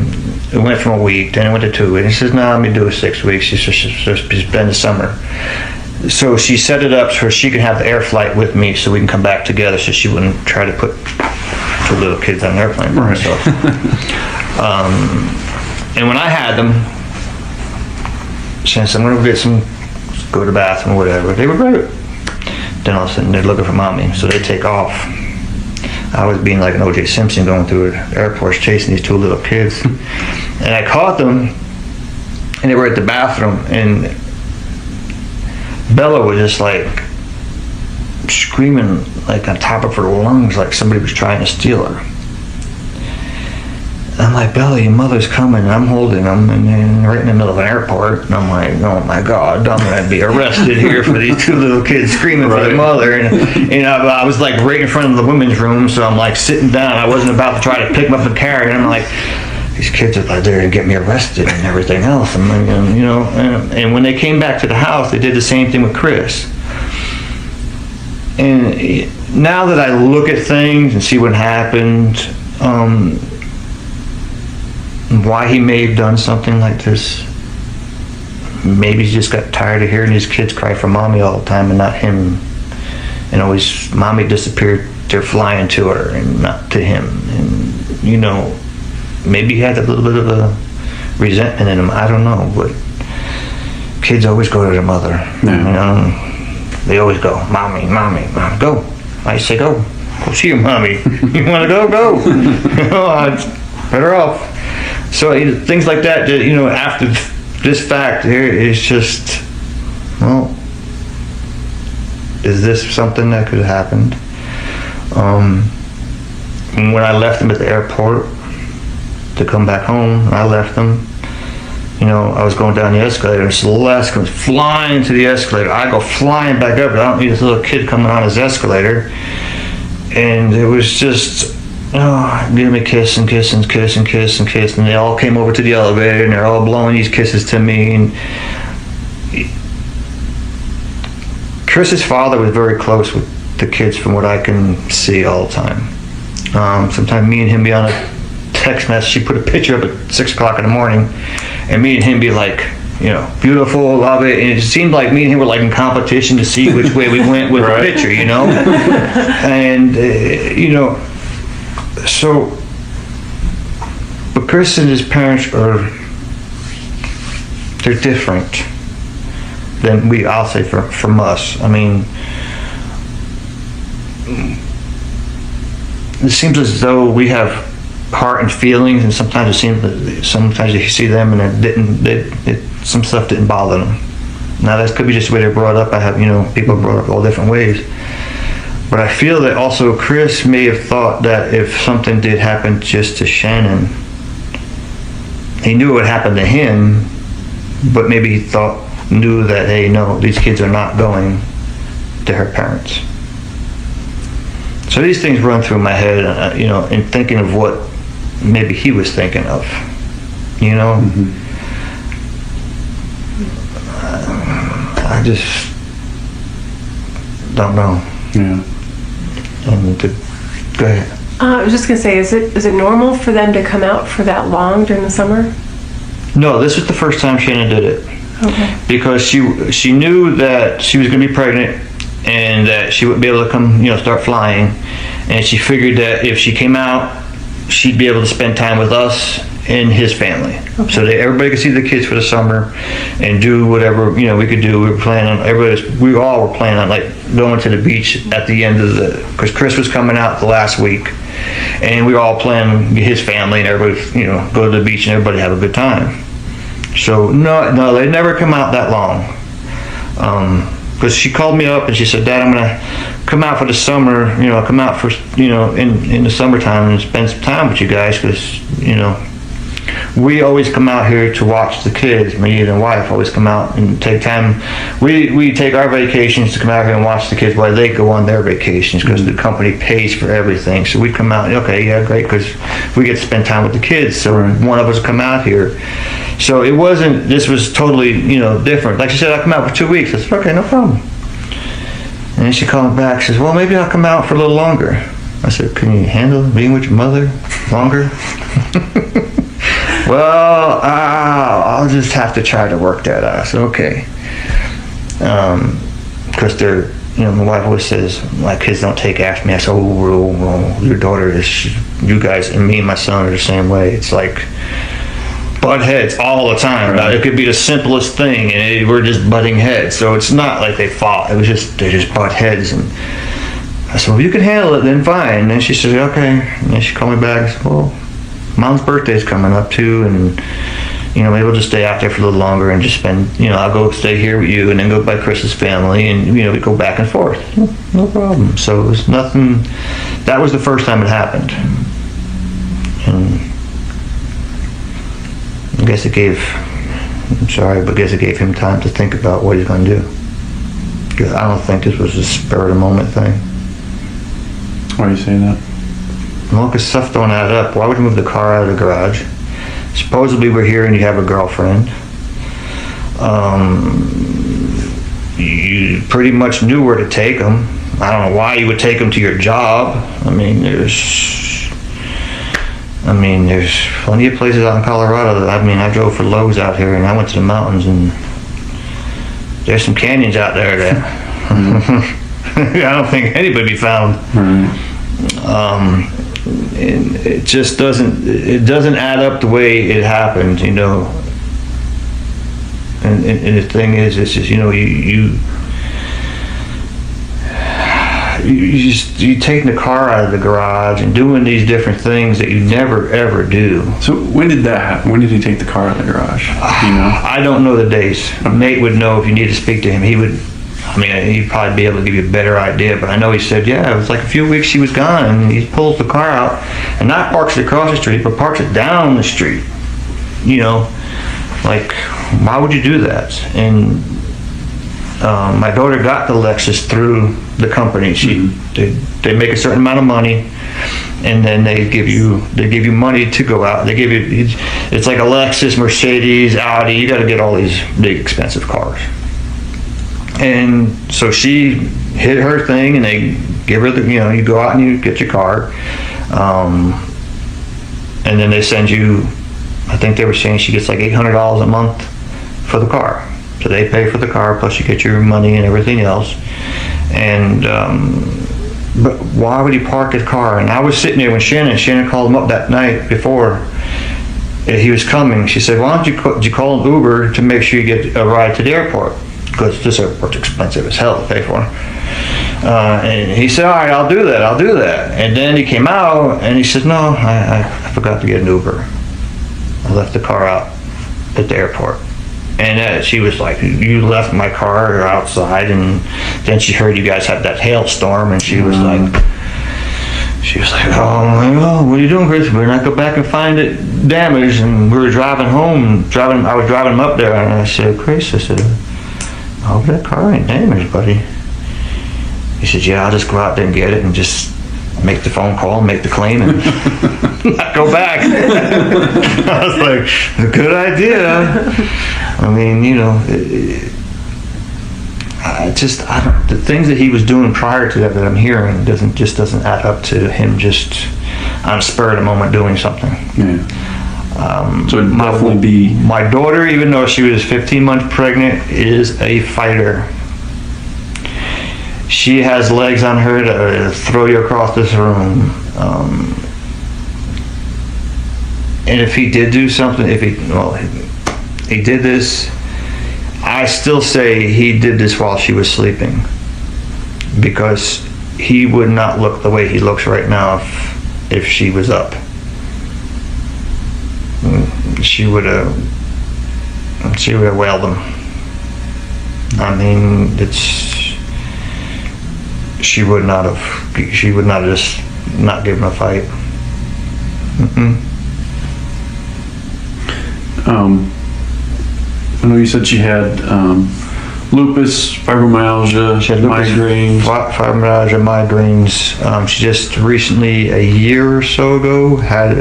It went from a week, then it went to 2 weeks. She says, "No, let me do it 6 weeks." She spend the summer. So she set it up so she could have the air flight with me, so we can come back together, so she wouldn't try to put 2 little kids on an airplane by herself. And when I had them, since I'm gonna get some, go to the bathroom or whatever, they were great. Then all of a sudden they're looking for mommy, so they take off. I was being like an O.J. Simpson going through the airports chasing these 2 little kids. And I caught them, and they were at the bathroom, and Bella was just like screaming like on top of her lungs, like somebody was trying to steal her. I'm like, Bella, your mother's coming. And I'm holding them, and right in the middle of an airport. And I'm like, oh my God, I'm gonna be arrested here for these 2 little kids screaming for their mother. And I was like right in front of the women's room, so I'm like sitting down. I wasn't about to try to pick them up and carry. And I'm like, these kids are like there to get me arrested and everything else. And you know, and when they came back to the house, they did the same thing with Chris. And now that I look at things and see what happened, why he may have done something like this, maybe he just got tired of hearing his kids cry for mommy all the time and not him, and always mommy disappeared, they're flying to her and not to him. And you know, maybe he had a little bit of a resentment in him, I don't know, but kids always go to their mother. You know, they always go, mommy, mommy, mom, go. I say go see your mommy. You want to go you know, I'd better off. So things like that, you know, after this fact here is just, well, is this something that could have happened? When I left them at the airport to come back home, I left them, you know, I was going down the escalator, and Celeste comes flying to the escalator. I go flying back up, but I don't need this little kid coming on his escalator. And it was just oh, give me a kiss and kiss and kiss and kiss and kiss, and they all came over to the elevator and they're all blowing these kisses to me. And Chris's father was very close with the kids from what I can see all the time. Sometimes me and him be on a text message. She put a picture up at 6 o'clock in the morning, and me and him be like, you know, beautiful, love it. And it seemed like me and him were like in competition to see which way we went with the picture, you know. And you know, so, but Chris and his parents they're different than I'll say from us. I mean, it seems as though we have heart and feelings, and sometimes you see them and some stuff didn't bother them. Now that could be just the way they're brought up. I have, you know, people are brought up all different ways. But I feel that also Chris may have thought that if something did happen just to Shanann, he knew it would happen to him, but maybe he knew that, hey, no, these kids are not going to her parents. So these things run through my head, you know, in thinking of what maybe he was thinking of, you know. Mm-hmm. I just don't know. Yeah. Go ahead. I was just gonna say, is it normal for them to come out for that long during the summer? No, this was the first time Shanann did it. Okay. Because she knew that she was going to be pregnant and that she wouldn't be able to come, you know, start flying, and she figured that if she came out, she'd be able to spend time with us and his family. Okay. So that everybody could see the kids for the summer and do whatever, you know, we could do. We all were planning on like going to the beach at the end of because Chris was coming out the last week, and we were all planning his family and everybody, you know, go to the beach and everybody have a good time. So no, they never come out that long. Because she called me up and she said, Dad, I'm gonna come out for the summer, you know, come out for, you know, in the summertime and spend some time with you guys, because, you know, we always come out here to watch the kids. Me and the wife always come out and take time. We take our vacations to come out here and watch the kids while they go on their vacations, because the company pays for everything. So we come out, okay, yeah, great, because we get to spend time with the kids. So one of us come out here. So it wasn't, this was totally, you know, different. Like she said, I'll come out for 2 weeks. I said, okay, no problem. And then she called me back, says, well, maybe I'll come out for a little longer. I said, can you handle being with your mother longer? Well, I'll just have to try to work that out. I said, okay. Because they're, you know, my wife always says, my kids don't take after me. I said, oh, your daughter is, you guys, and me and my son are the same way. It's like, butt heads all the time. Right. It could be the simplest thing, and we're just butting heads. So it's not like they fought. It was just, they just butt heads. And I said, well, you can handle it, then fine. And then she said, okay. And then she called me back and said, well, Mom's birthday's coming up too, and, you know, maybe we'll just stay out there for a little longer and just spend, you know, I'll go stay here with you and then go by Chris's family, and, you know, we go back and forth. No problem. So it was nothing. That was the first time it happened. And I guess it gave him time to think about what he's going to do. Because I don't think this was a spur of the moment thing. Why are you saying that? Well, because stuff don't add up. Why would you move the car out of the garage? Supposedly we're here and you have a girlfriend. You pretty much knew where to take them. I don't know why you would take them to your job. I mean, there's plenty of places out in Colorado. I drove for Lowe's out here, and I went to the mountains, and there's some canyons out there that I don't think anybody be found. And it just doesn't add up the way it happened, you know. And the thing is, it's just, you know, you taking the car out of the garage and doing these different things that you never ever do. So when did that happen? When did he take the car out of the garage? Do you know? I don't know the dates. Nate would know if you need to speak to him. He'd probably be able to give you a better idea, but I know he said, yeah, it was like a few weeks he was gone, and he pulls the car out and not parks it across the street, but parks it down the street. You know, like, why would you do that? And My daughter got the Lexus through the company. They make a certain amount of money, and then they give you money to go out. They give you, it's like a Lexus, Mercedes, Audi. You got to get all these big expensive cars. And so she hit her thing, and they give her the, you go out and you get your car, and then they send you, I think they were saying she gets like $800 a month for the car. So they pay for the car, plus you get your money and everything else. And but why would he park his car? And I was sitting there when Shannon called him up that night before he was coming. She said, why don't you call an Uber to make sure you get a ride to the airport? Because this airport's expensive as hell to pay for. And he said, all right, I'll do that. And then he came out and he said, no, I forgot to get an Uber. I left the car out at the airport. And she was like, you left my car outside. And then she heard you guys had that hailstorm, and she was like, oh my God, what are you doing, Chris? We're not go back and find it damaged. And we were driving home, I was driving him up there, and I said, Chris, I said, I hope that car ain't damaged, buddy. He said, yeah, I'll just go out there and get it and just make the phone call, make the claim, and not go back. I was like, good idea. I mean, the things that he was doing prior to that I'm hearing doesn't add up to him just on a spur of the moment doing something. Yeah. So it'd definitely be... My daughter, even though she was 15 months pregnant, is a fighter. She has legs on her to throw you across this room. And if he did do something, he did this, I still say he did this while she was sleeping, because he would not look the way he looks right now if she was up. She would have wailed him. I mean, she would not have just not given him a fight. I know you said she had lupus, fibromyalgia, she had lupus, migraines. Fibromyalgia, migraines. She just recently, a year or so ago, had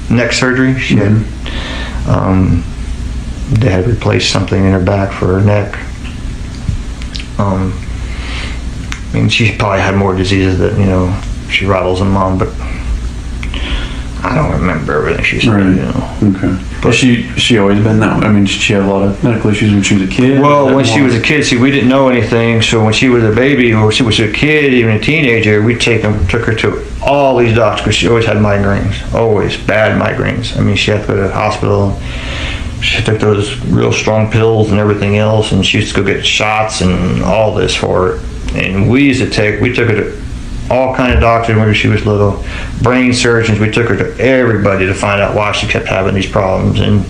neck surgery. She had they had replaced something in her back for her neck. I mean, she probably had more diseases that she rattles them on, but I don't remember everything she said. Right. Okay. But she always been that way? I mean, she had a lot of medical issues when she was a kid? Well, when she was a kid, we didn't know anything. So when she was a baby, or she was a kid, even a teenager, we took her to all these doctors, because she always had migraines, always bad migraines. I mean, she had to go to the hospital. She took those real strong pills and everything else, and she used to go get shots and all this for it. And we took her to all kind of doctors when she was little, brain surgeons. We took her to everybody to find out why she kept having these problems, and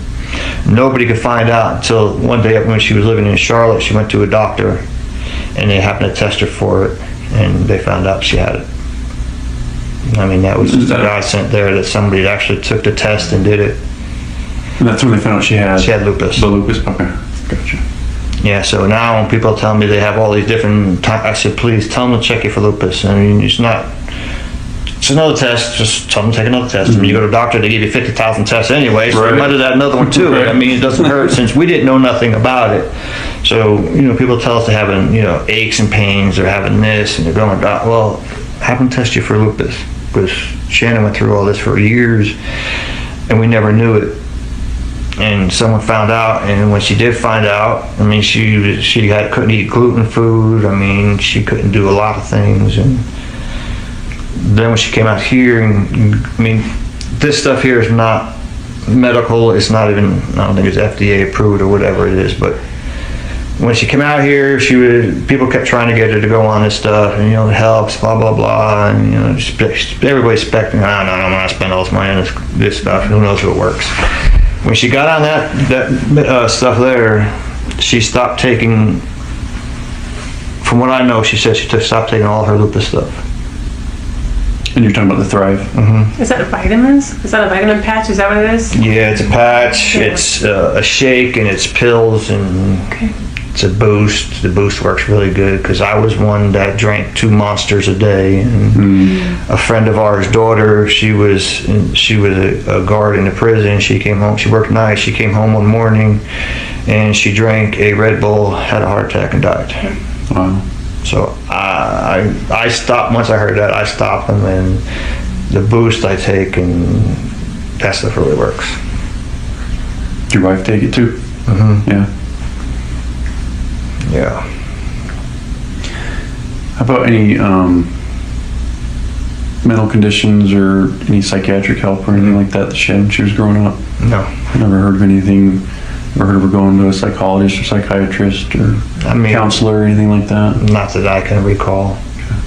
nobody could find out until one day when she was living in Charlotte. She went to a doctor, and they happened to test her for it, and they found out she had it. I mean, that was the guy sent there, that somebody actually took the test and did it. And that's when they found out she had lupus. The lupus? Okay, gotcha. Yeah, so now when people tell me they have all these different I said, please tell them to check you for lupus. I mean, it's another test. Just tell them to take another test. When you go to a doctor, they give you 50,000 tests anyway, so they might have had another one too. Right. I mean, it doesn't hurt, since we didn't know nothing about it. So, people tell us they're having, aches and pains, or having this, and they're going, well, have them test you for lupus, because Shannon went through all this for years, and we never knew it. And someone found out, and when she did find out, I mean, she couldn't eat gluten food. I mean, she couldn't do a lot of things. And then when she came out here, and I mean, this stuff here is not medical. It's not even, I don't think it's FDA approved or whatever it is. But when she came out here, people kept trying to get her to go on this stuff, and it helps, blah blah blah, and everybody's expecting, no, I'm not spending all this money on this stuff. Who knows if it works? When she got on that stuff there, she stopped taking, from what I know, she said she stopped taking all her lupus stuff. And you're talking about the Thrive? Mm-hmm. Is that vitamins? Is that a vitamin patch? Is that what it is? Yeah, it's a patch. Yeah. It's a shake, and it's pills, and it's a boost. The boost works really good because I was one that drank 2 monsters a day, and a friend of ours' daughter, she was a guard in the prison. She came home. She worked nights. She came home one morning, and she drank a Red Bull, had a heart attack, and died. Wow. So I stopped once I heard that. I stopped them, and the boost I take, and that stuff really works. Did your wife take it too? Mm-hmm. Yeah. Yeah. How about any mental conditions or any psychiatric help or anything like that she had when she was growing up? No. Never heard of anything. Ever heard of her going to a psychologist or psychiatrist or counselor or anything like that? Not that I can recall. Okay.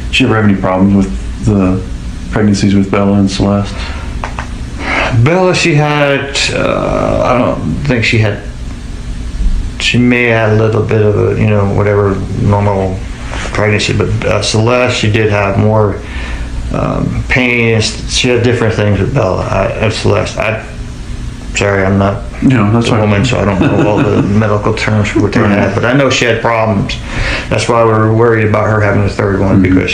Did she ever have any problems with the pregnancies with Bella and Celeste? Bella, she had, I don't think she had, she may have had a little bit of a, whatever normal pregnancy, but Celeste, she did have more pain. She had different things with Bella. Celeste, sorry, I'm not that's a woman, so I don't know all the medical terms for what they had, but I know she had problems. That's why we were worried about her having a third one, because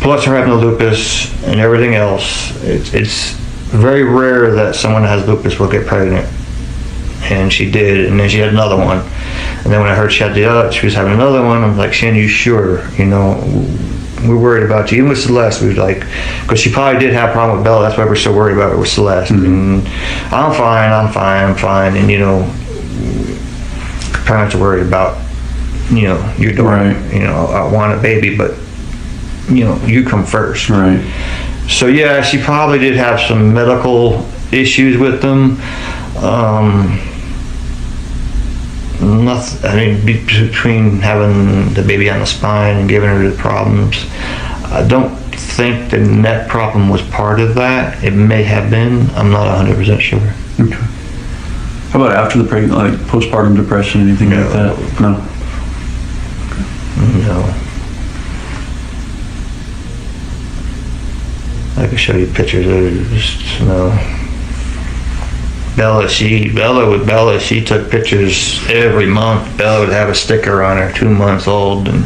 plus her having the lupus and everything else, it's very rare that someone that has lupus will get pregnant, and she did, and then she had another one, and then when I heard she was having another one, I'm like, Shannon, you sure? We're worried about you. Even with Celeste, we was like, because she probably did have a problem with Bella, that's why we're so worried about her with Celeste. And I'm fine, and parents are worried about your daughter. Right. I want a baby, but you come first. Right. So yeah, she probably did have some medical issues with them. Nothing. I mean, between having the baby on the spine and giving her the problems, I don't think the neck problem was part of that. It may have been. I'm not 100% sure. Okay. How about after the pregnancy, like postpartum depression, anything like that? No. No. I can show you pictures of it. Just no. Bella, she took pictures every month. Bella would have a sticker on her, 2 months old, and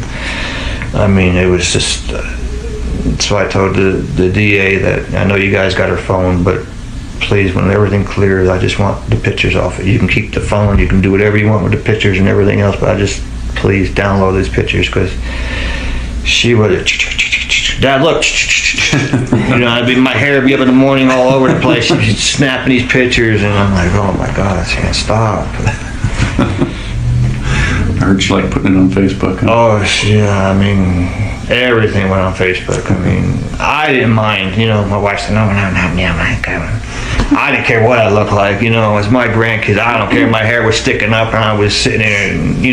I mean, it was just. That's why I told the DA that I know you guys got her phone, but please, when everything clears, I just want the pictures off it. You can keep the phone, you can do whatever you want with the pictures and everything else, but I just please download these pictures, because she would. Dad, look. My hair would be up in the morning all over the place. She'd be snapping these pictures, and I'm like, oh my God, I can't stop. I heard you like putting it on Facebook. Huh? Oh, yeah, I mean, everything went on Facebook. I mean, I didn't mind, my wife said, no, I didn't care what I looked like, as my grandkids, I don't care. My hair was sticking up, and I was sitting there, and,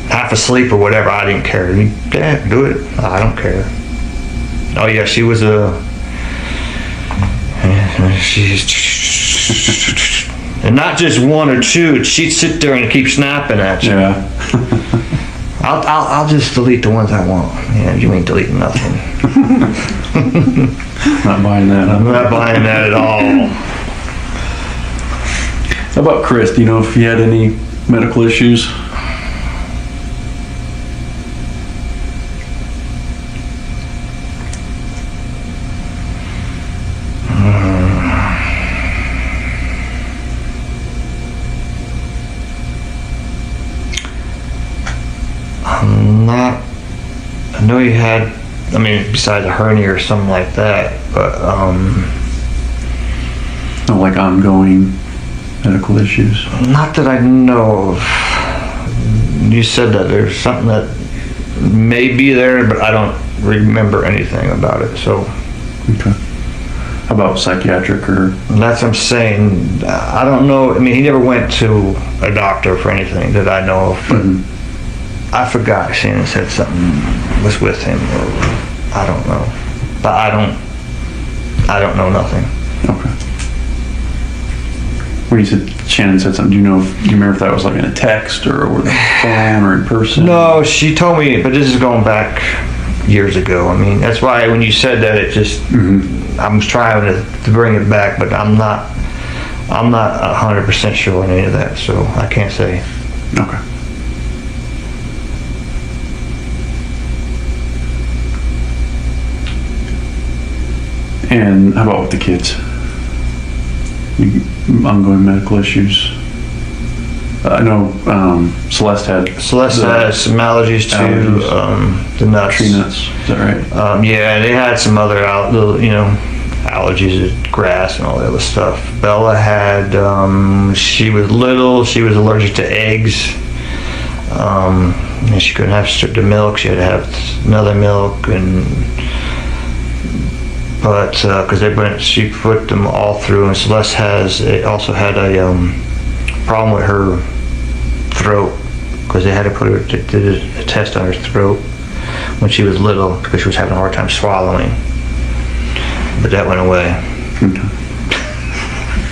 half asleep or whatever, I didn't care. Yeah, do it. I don't care. Oh yeah, she was and not just one or two. She'd sit there and keep snapping at you. Yeah. I'll just delete the ones I want. Yeah, you ain't deleting nothing. Not buying that. I'm not buying that at all. How about Chris? Do you know if he had any medical issues? I know he had, besides a hernia or something like that, but No, like ongoing medical issues? Not that I know of. You said that there's something that may be there, but I don't remember anything about it, so. Okay. How about psychiatric or? That's what I'm saying. I don't know. He never went to a doctor for anything that I know of, but I forgot. Shannon said something was with him, or I don't know. But I don't know nothing. Okay. When you said Shannon said something, do you remember if that was like in a text or over the phone or in person? No, she told me, but this is going back years ago. That's why when you said that, it just, I was trying to bring it back, but I'm not I'm not 100% sure on any of that, so I can't say. Okay. And how about with the kids? Ongoing medical issues? I know Celeste has some allergies to the nuts. Tree nuts, is that right? Yeah, they had some other allergies to grass and all the other stuff. Bella had, she was little, she was allergic to eggs. And she couldn't have the milk, she had to have another milk, but because she put them all through, and Celeste also had a problem with her throat, because they had to did a test on her throat when she was little, because she was having a hard time swallowing. But that went away.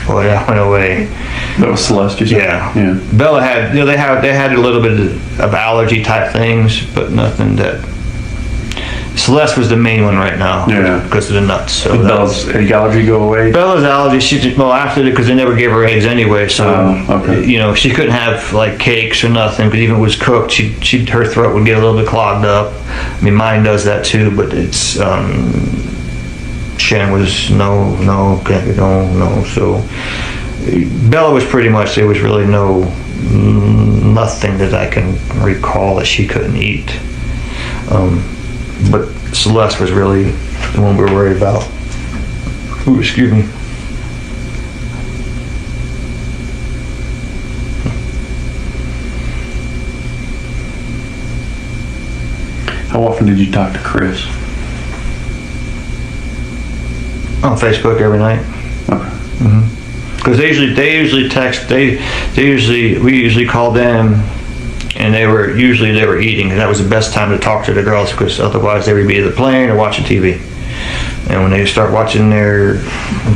Well, that went away. That was Celeste, you said? Yeah. Bella had, they had a little bit of allergy type things, but nothing that. Celeste was the main one right now. Yeah. Because of the nuts. So did Bella's egg allergy go away? Bella's allergy, after it, because they never gave her eggs anyway, so, okay. She couldn't have, like, cakes or nothing, because even if it was cooked, her throat would get a little bit clogged up. I mean, mine does that too, but it's, Shannon was no, so Bella was pretty much, there was really nothing that I can recall that she couldn't eat. But Celeste was really the one we were worried about. Ooh, excuse me. How often did you talk to Chris? On Facebook every night. Okay. Because they usually text. We usually called them, and they were eating, and that was the best time to talk to the girls, because otherwise they would be either playing or watching TV. And when they start watching their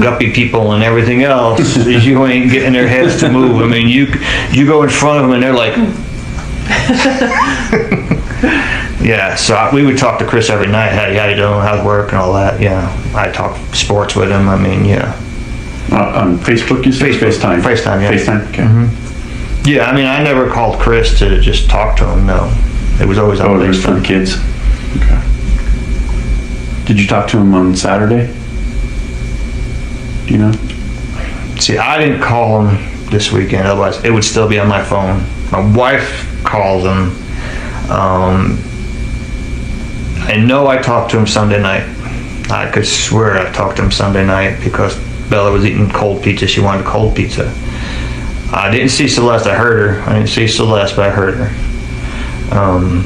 guppy people and everything else, you ain't getting their heads to move. I mean, you go in front of them and they're like. Yeah, so we would talk to Chris every night. How you doing? How's work and all that? Yeah, I talk sports with him. I mean, yeah. On Facebook, you said? FaceTime. FaceTime, yeah. FaceTime, okay. Yeah, I mean, I never called Chris to just talk to him. No, it was always on FaceTime. It was for the kids. Okay. Did you talk to him on Saturday? Do you know? See, I didn't call him this weekend. Otherwise, it would still be on my phone. My wife calls him. I know I talked to him Sunday night. I could swear I talked to him Sunday night, because Bella was eating cold pizza. She wanted cold pizza. I didn't see Celeste. I heard her. I didn't see Celeste, but I heard her. And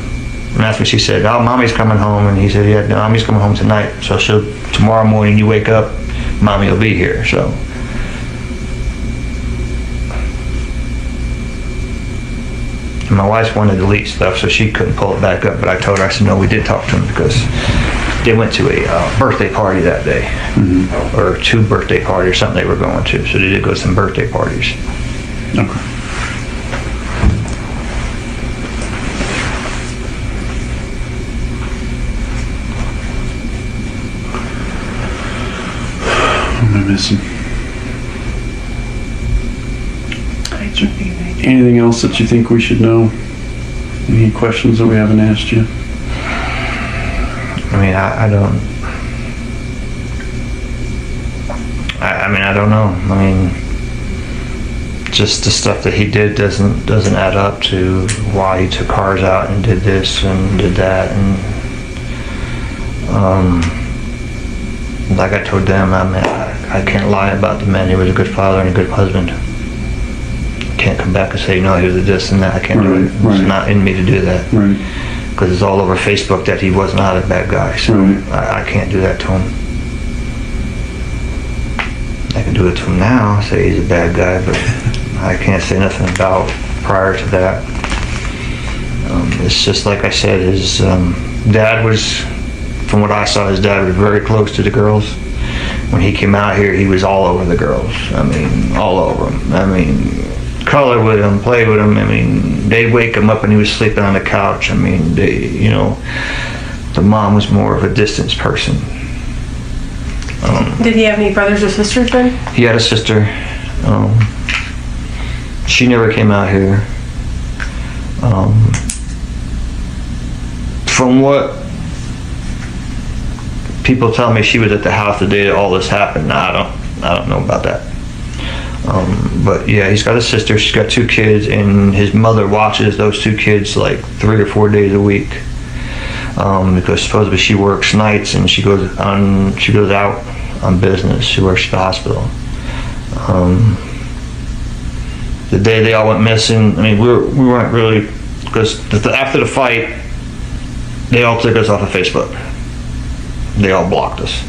that's when she said, "Oh, Mommy's coming home." And he said, "Yeah, no, Mommy's coming home tonight. So tomorrow morning you wake up, Mommy will be here." So. And my wife wanted to delete stuff, so she couldn't pull it back up. But I told her, I said, no, we did talk to him, because they went to a birthday party that day, or 2 birthday parties or something they were going to. So they did go to some birthday parties. Okay. What am I missing? Anything else that you think we should know? Any questions that we haven't asked you? I mean, I don't. I don't know. I mean, just the stuff that he did doesn't add up to why he took cars out and did this and did that, and like I told them, I mean, I can't lie about the man. He was a good father and a good husband. Can't come back and say, no, he was a this and that. I can't do it. It's not in me to do that. Right. Because it's all over Facebook that he was not a bad guy. So I can't do that to him. I can do it to him now, say he's a bad guy, but I can't say nothing about prior to that. It's just like I said, his dad was, from what I saw, his dad was very close to the girls. When he came out here, he was all over the girls. I mean, all over them. I mean, color with him, play with him. I mean, they'd wake him up and he was sleeping on the couch. I mean, the mom was more of a distance person. Did he have any brothers or sisters then? He had a sister. She never came out here. From what people tell me, she was at the house the day that all this happened. Now, I don't know about that. But yeah, he's got a sister. She's got 2 kids, and his mother watches those 2 kids like 3 or 4 days a week. Because supposedly she works nights and she goes out on business. She works at the hospital. The day they all went missing, I mean, we weren't really, because after the fight, they all took us off of Facebook. They all blocked us.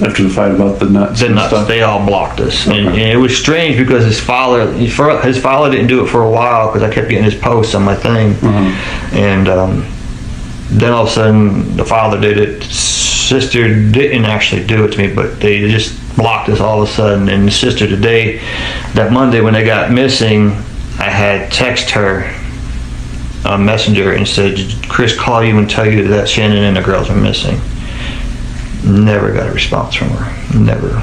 After the fight about the nuts? The nuts, stuff? They all blocked us. Okay. And it was strange because his father didn't do it for a while because I kept getting his posts on my thing. And then all of a sudden the father did it. Sister didn't actually do it to me, but they just blocked us all of a sudden. And the sister today, that Monday when they got missing, I had text her on Messenger and said, "Did Chris call you and tell you that Shanann and the girls are missing?" Never got a response from her. Never.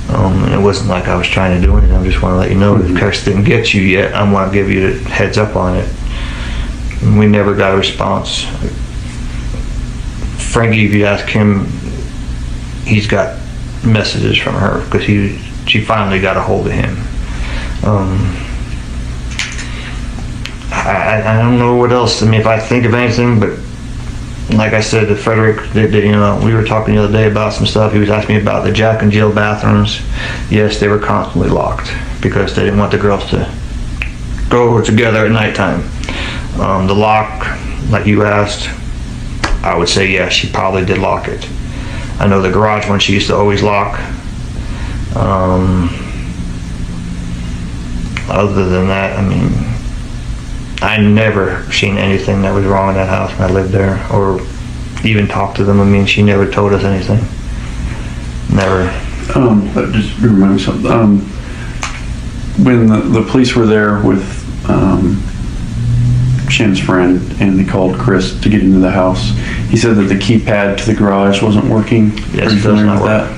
And it wasn't like I was trying to do anything. I just want to let you know that Chris didn't get you yet. I want to give you the heads up on it. And we never got a response. Frankie, if you ask him, he's got messages from her because she finally got a hold of him. I don't know what else. I mean, if I think of anything, but like I said to Frederick, we were talking the other day about some stuff. He was asking me about the Jack and Jill bathrooms. Yes, they were constantly locked because they didn't want the girls to go together at nighttime. The lock, like you asked, I would say yes, she probably did lock it. I know the garage one she used to always lock. Other than that, I mean, I never seen anything that was wrong in that house when I lived there, or even talked to them. I mean, she never told us anything. Never. That just reminded me of something. When the police were there with Shannon's friend and they called Chris to get into the house, he said that the keypad to the garage wasn't working. Yes, it does not work.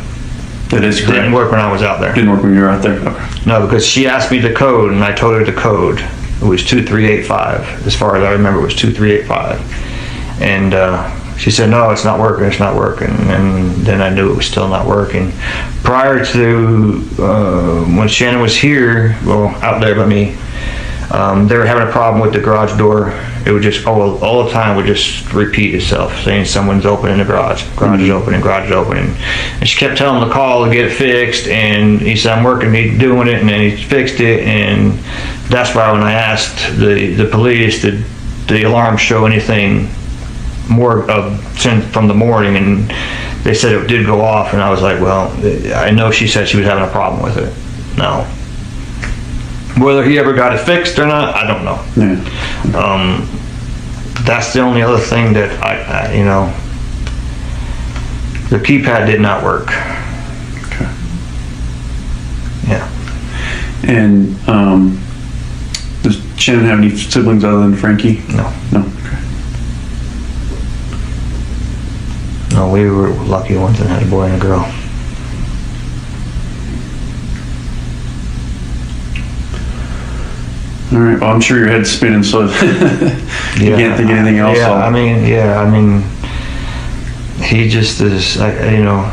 That is correct. Didn't work when I was out there. Didn't work when you were out there? Okay. No, because she asked me the code and I told her the code. It was 2385. As far as I remember, it was 2385. And she said, "No, it's not working, it's not working." And then I knew it was still not working. Prior to when Shanann was here, well, out there by me, they were having a problem with the garage door. It would just, all the time, would just repeat itself, saying someone's opening the garage. Garage is opening, garage is opening. And she kept telling him to call to get it fixed, and he said, "I'm working, he's doing it," and then he fixed it. And that's why when I asked the police, did the alarm show anything more from the morning, and they said it did go off, and I was like, well, I know she said she was having a problem with it. No. Whether he ever got it fixed or not, I don't know. Yeah. That's the only other thing that I the keypad did not work. Okay. Yeah. And does Shanann have any siblings other than Frankie? No. No. Okay. No, we were lucky ones that had a boy and a girl. All right. Well, I'm sure your head's spinning, so you can't think of anything else. Yeah, I mean, he just is, now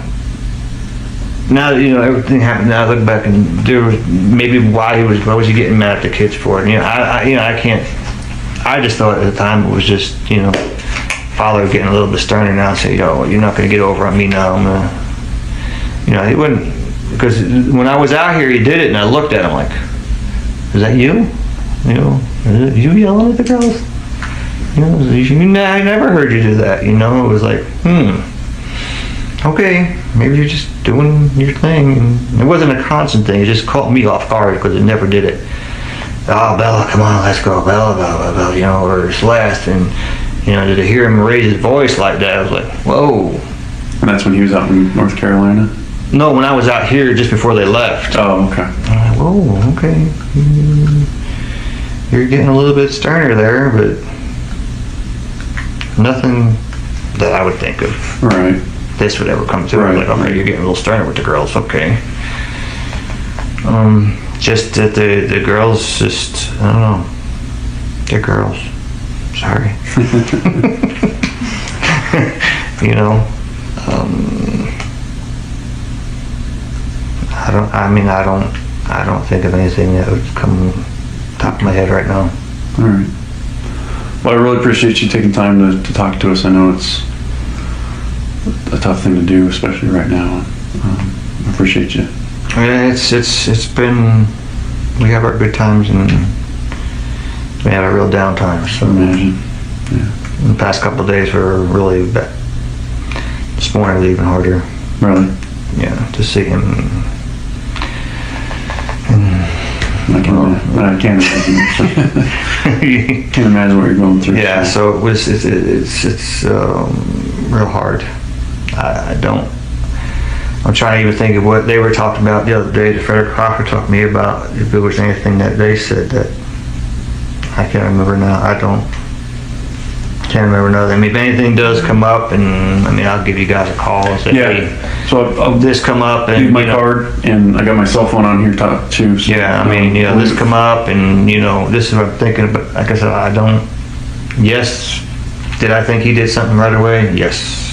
that, everything happened, now I look back and there was maybe why was he getting mad at the kids for it? I can't, I just thought at the time it was just, father getting a little bit sterner now and say, "Yo, you're not going to get over on me now. I'm going to," he wouldn't, because when I was out here, he did it and I looked at him like, "Is that you? Is it you yelling at the girls? I never heard you do that." It was like, okay, maybe you're just doing your thing. And it wasn't a constant thing. It just caught me off guard because it never did it. "Oh, Bella, come on, let's go, Bella, Bella," or Celeste. And, to hear him raise his voice like that, I was like, whoa. And that's when he was out in North Carolina? No, when I was out here just before they left. Oh, okay. I'm like, whoa, okay. You're getting a little bit sterner there, but nothing that I would think of. Right. This would ever come to. Right. Like, okay, you're getting a little sterner with the girls. Okay. Just that the girls just, I don't know, they're girls. Sorry. You know, I don't think of anything that would come top of my head right now. All right. Well, I really appreciate you taking time to talk to us. I know it's a tough thing to do, especially right now. I appreciate you. Yeah, it's been, we have our good times and we have our real down times. So Imagine. Yeah. the past couple of days were really bad. This morning was even harder. Really? Yeah, to see him. I can't imagine. Can't imagine what you're going through. Yeah, so it's real hard. I'm trying to even think of what they were talking about the other day. Frederick Crawford talked to me about if there was anything that they said that I can't remember now. Can't remember nothing. I mean, if anything does come up, and I mean, I'll give you guys a call and say, Yeah. hey, So I'll this come up, and leave my you know, card, and I got my cell phone on here too. So, yeah, I mean, you know, this come up, and you know, this is what I'm thinking. But like I said, I don't. Yes, did I think he did something right away? Yes.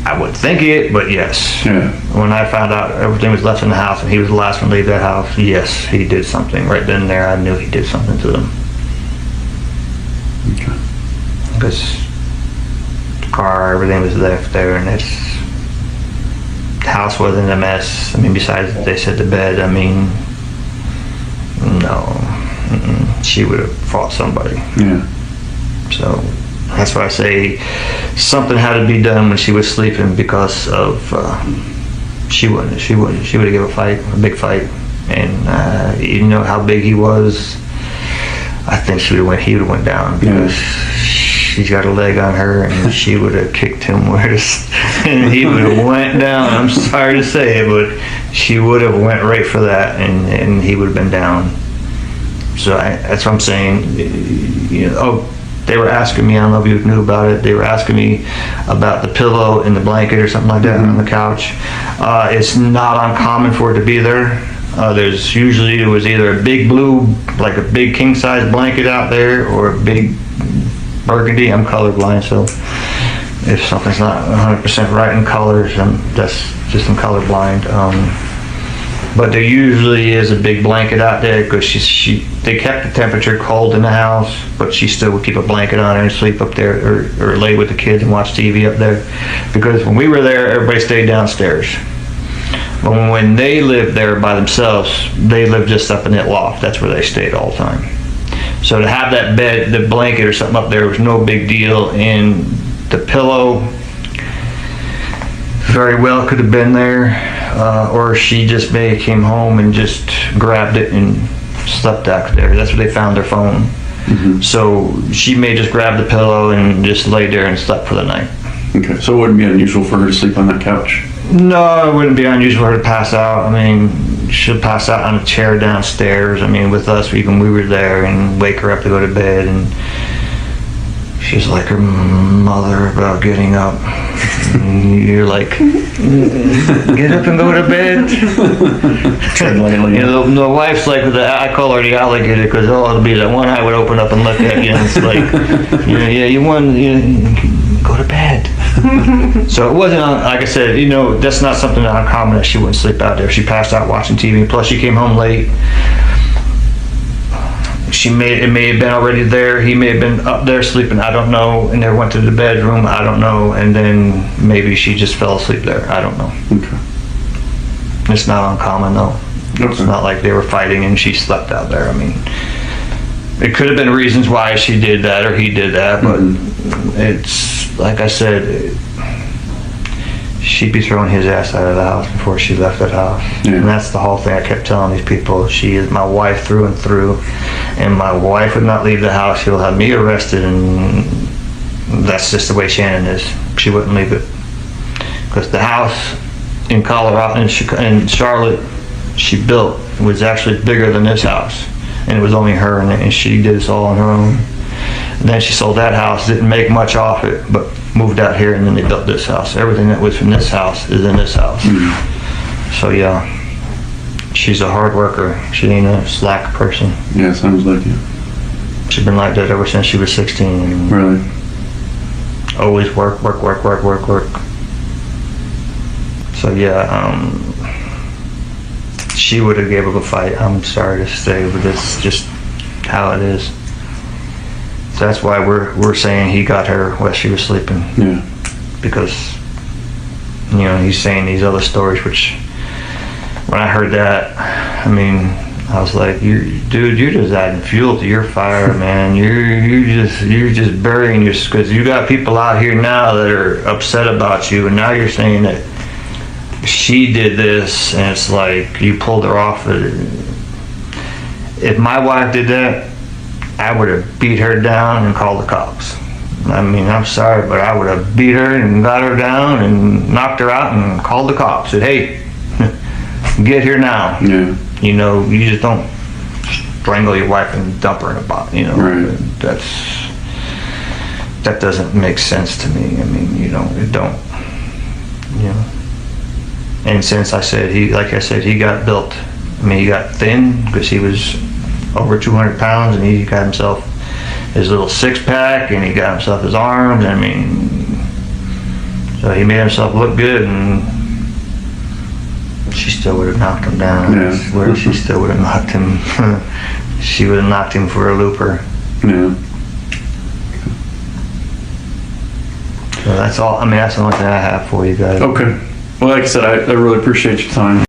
I wouldn't think it, but yes. Yeah. When I found out everything was left in the house and he was the last one to leave that house, yes, he did something. Right then and there, I knew he did something to them. Okay. Because the car, everything was left there, and the house wasn't a mess. I mean, besides they said the bed, I mean, no. She would have fought somebody. Yeah. So that's why I say something had to be done when she was sleeping, because of she would have given a big fight, and you know how big he was. I think he would have went down, because she's got a leg on her, and she would have kicked him worse, and he would have went down. I'm sorry to say it, but she would have went right for that, and he would have been down. So that's what I'm saying. You know, they were asking me, I don't know if you knew about it, they were asking me about the pillow and the blanket or something like that on the couch. It's not uncommon for it to be there. It was either a big blue, like a big king size blanket out there, or a big burgundy. I'm colorblind, so if something's not 100% right in colors, that's just I'm colorblind. But there usually is a big blanket out there, because they kept the temperature cold in the house, but she still would keep a blanket on her and sleep up there, or lay with the kids and watch TV up there. Because when we were there, everybody stayed downstairs. But when they lived there by themselves, they lived just up in that loft. That's where they stayed all the time. So to have that bed, the blanket or something up there was no big deal. And the pillow very well could have been there, or she just may have came home and just grabbed it and slept out there. That's where they found their phone. Mm-hmm. So she may just grab the pillow and just lay there and slept for the night. Okay, so it wouldn't be unusual for her to sleep on that couch? No, it wouldn't be unusual for her to pass out. I mean, she'll pass out on a chair downstairs. I mean, with us, even we were there, and wake her up to go to bed, and she's like her mother about getting up. And you're like, get up and go to bed. Tread lightly. You know, the wife's like, I call her the alligator, because it'll be that one eye would open up and look at you, and it's like, you want go to bed. So it wasn't, like I said, you know, that's not something that uncommon that she wouldn't sleep out there. She passed out watching TV. Plus, she came home late. It may have been already there. He may have been up there sleeping. I don't know. And they went to the bedroom. I don't know. And then maybe she just fell asleep there. I don't know. Okay. It's not uncommon though. Okay. It's not like they were fighting and she slept out there. I mean, it could have been reasons why she did that or he did that, but it's like I said, she'd be throwing his ass out of the house before she left that house. Yeah. And that's the whole thing I kept telling these people. She is my wife through and through, and my wife would not leave the house. She'll have me arrested, and that's just the way Shanann is. She wouldn't leave it. Because the house in Colorado, in Charlotte, she built was actually bigger than this house. And it was only her, and she did this all on her own. And then she sold that house, didn't make much off it, but moved out here, and then they built this house. Everything that was from this house is in this house. So yeah, she's a hard worker. She ain't a slack person. Yeah, sounds like it. She's been like that ever since she was 16. Really? Always work. So yeah, she would have gave up a fight. I'm sorry to say, but it's just how it is. So that's why we're saying he got her while she was sleeping. Yeah. Because, you know, he's saying these other stories, which when I heard that, I mean, I was like, dude, you're just adding fuel to your fire, man. You're just burying your, because you got people out here now that are upset about you, and now you're saying that she did this, and it's like you pulled her off. If my wife did that, I would have beat her down and called the cops. I mean, I'm sorry, but I would have beat her and got her down and knocked her out and called the cops. Said, hey, get here now. Yeah. You know, you just don't strangle your wife and dump her in a box, you know. Right. That doesn't make sense to me. I mean, you know, it don't, you know. And since like I said, he got built. I mean, he got thin because he was over 200 pounds, and he got himself his little six-pack, and he got himself his arms. I mean, so he made himself look good, and she still would have knocked him down. Yeah. I swear she still would have knocked him. She would have knocked him for a looper. Yeah. So that's all. I mean, that's the only thing I have for you guys. Okay. Well, like I said, I really appreciate your time.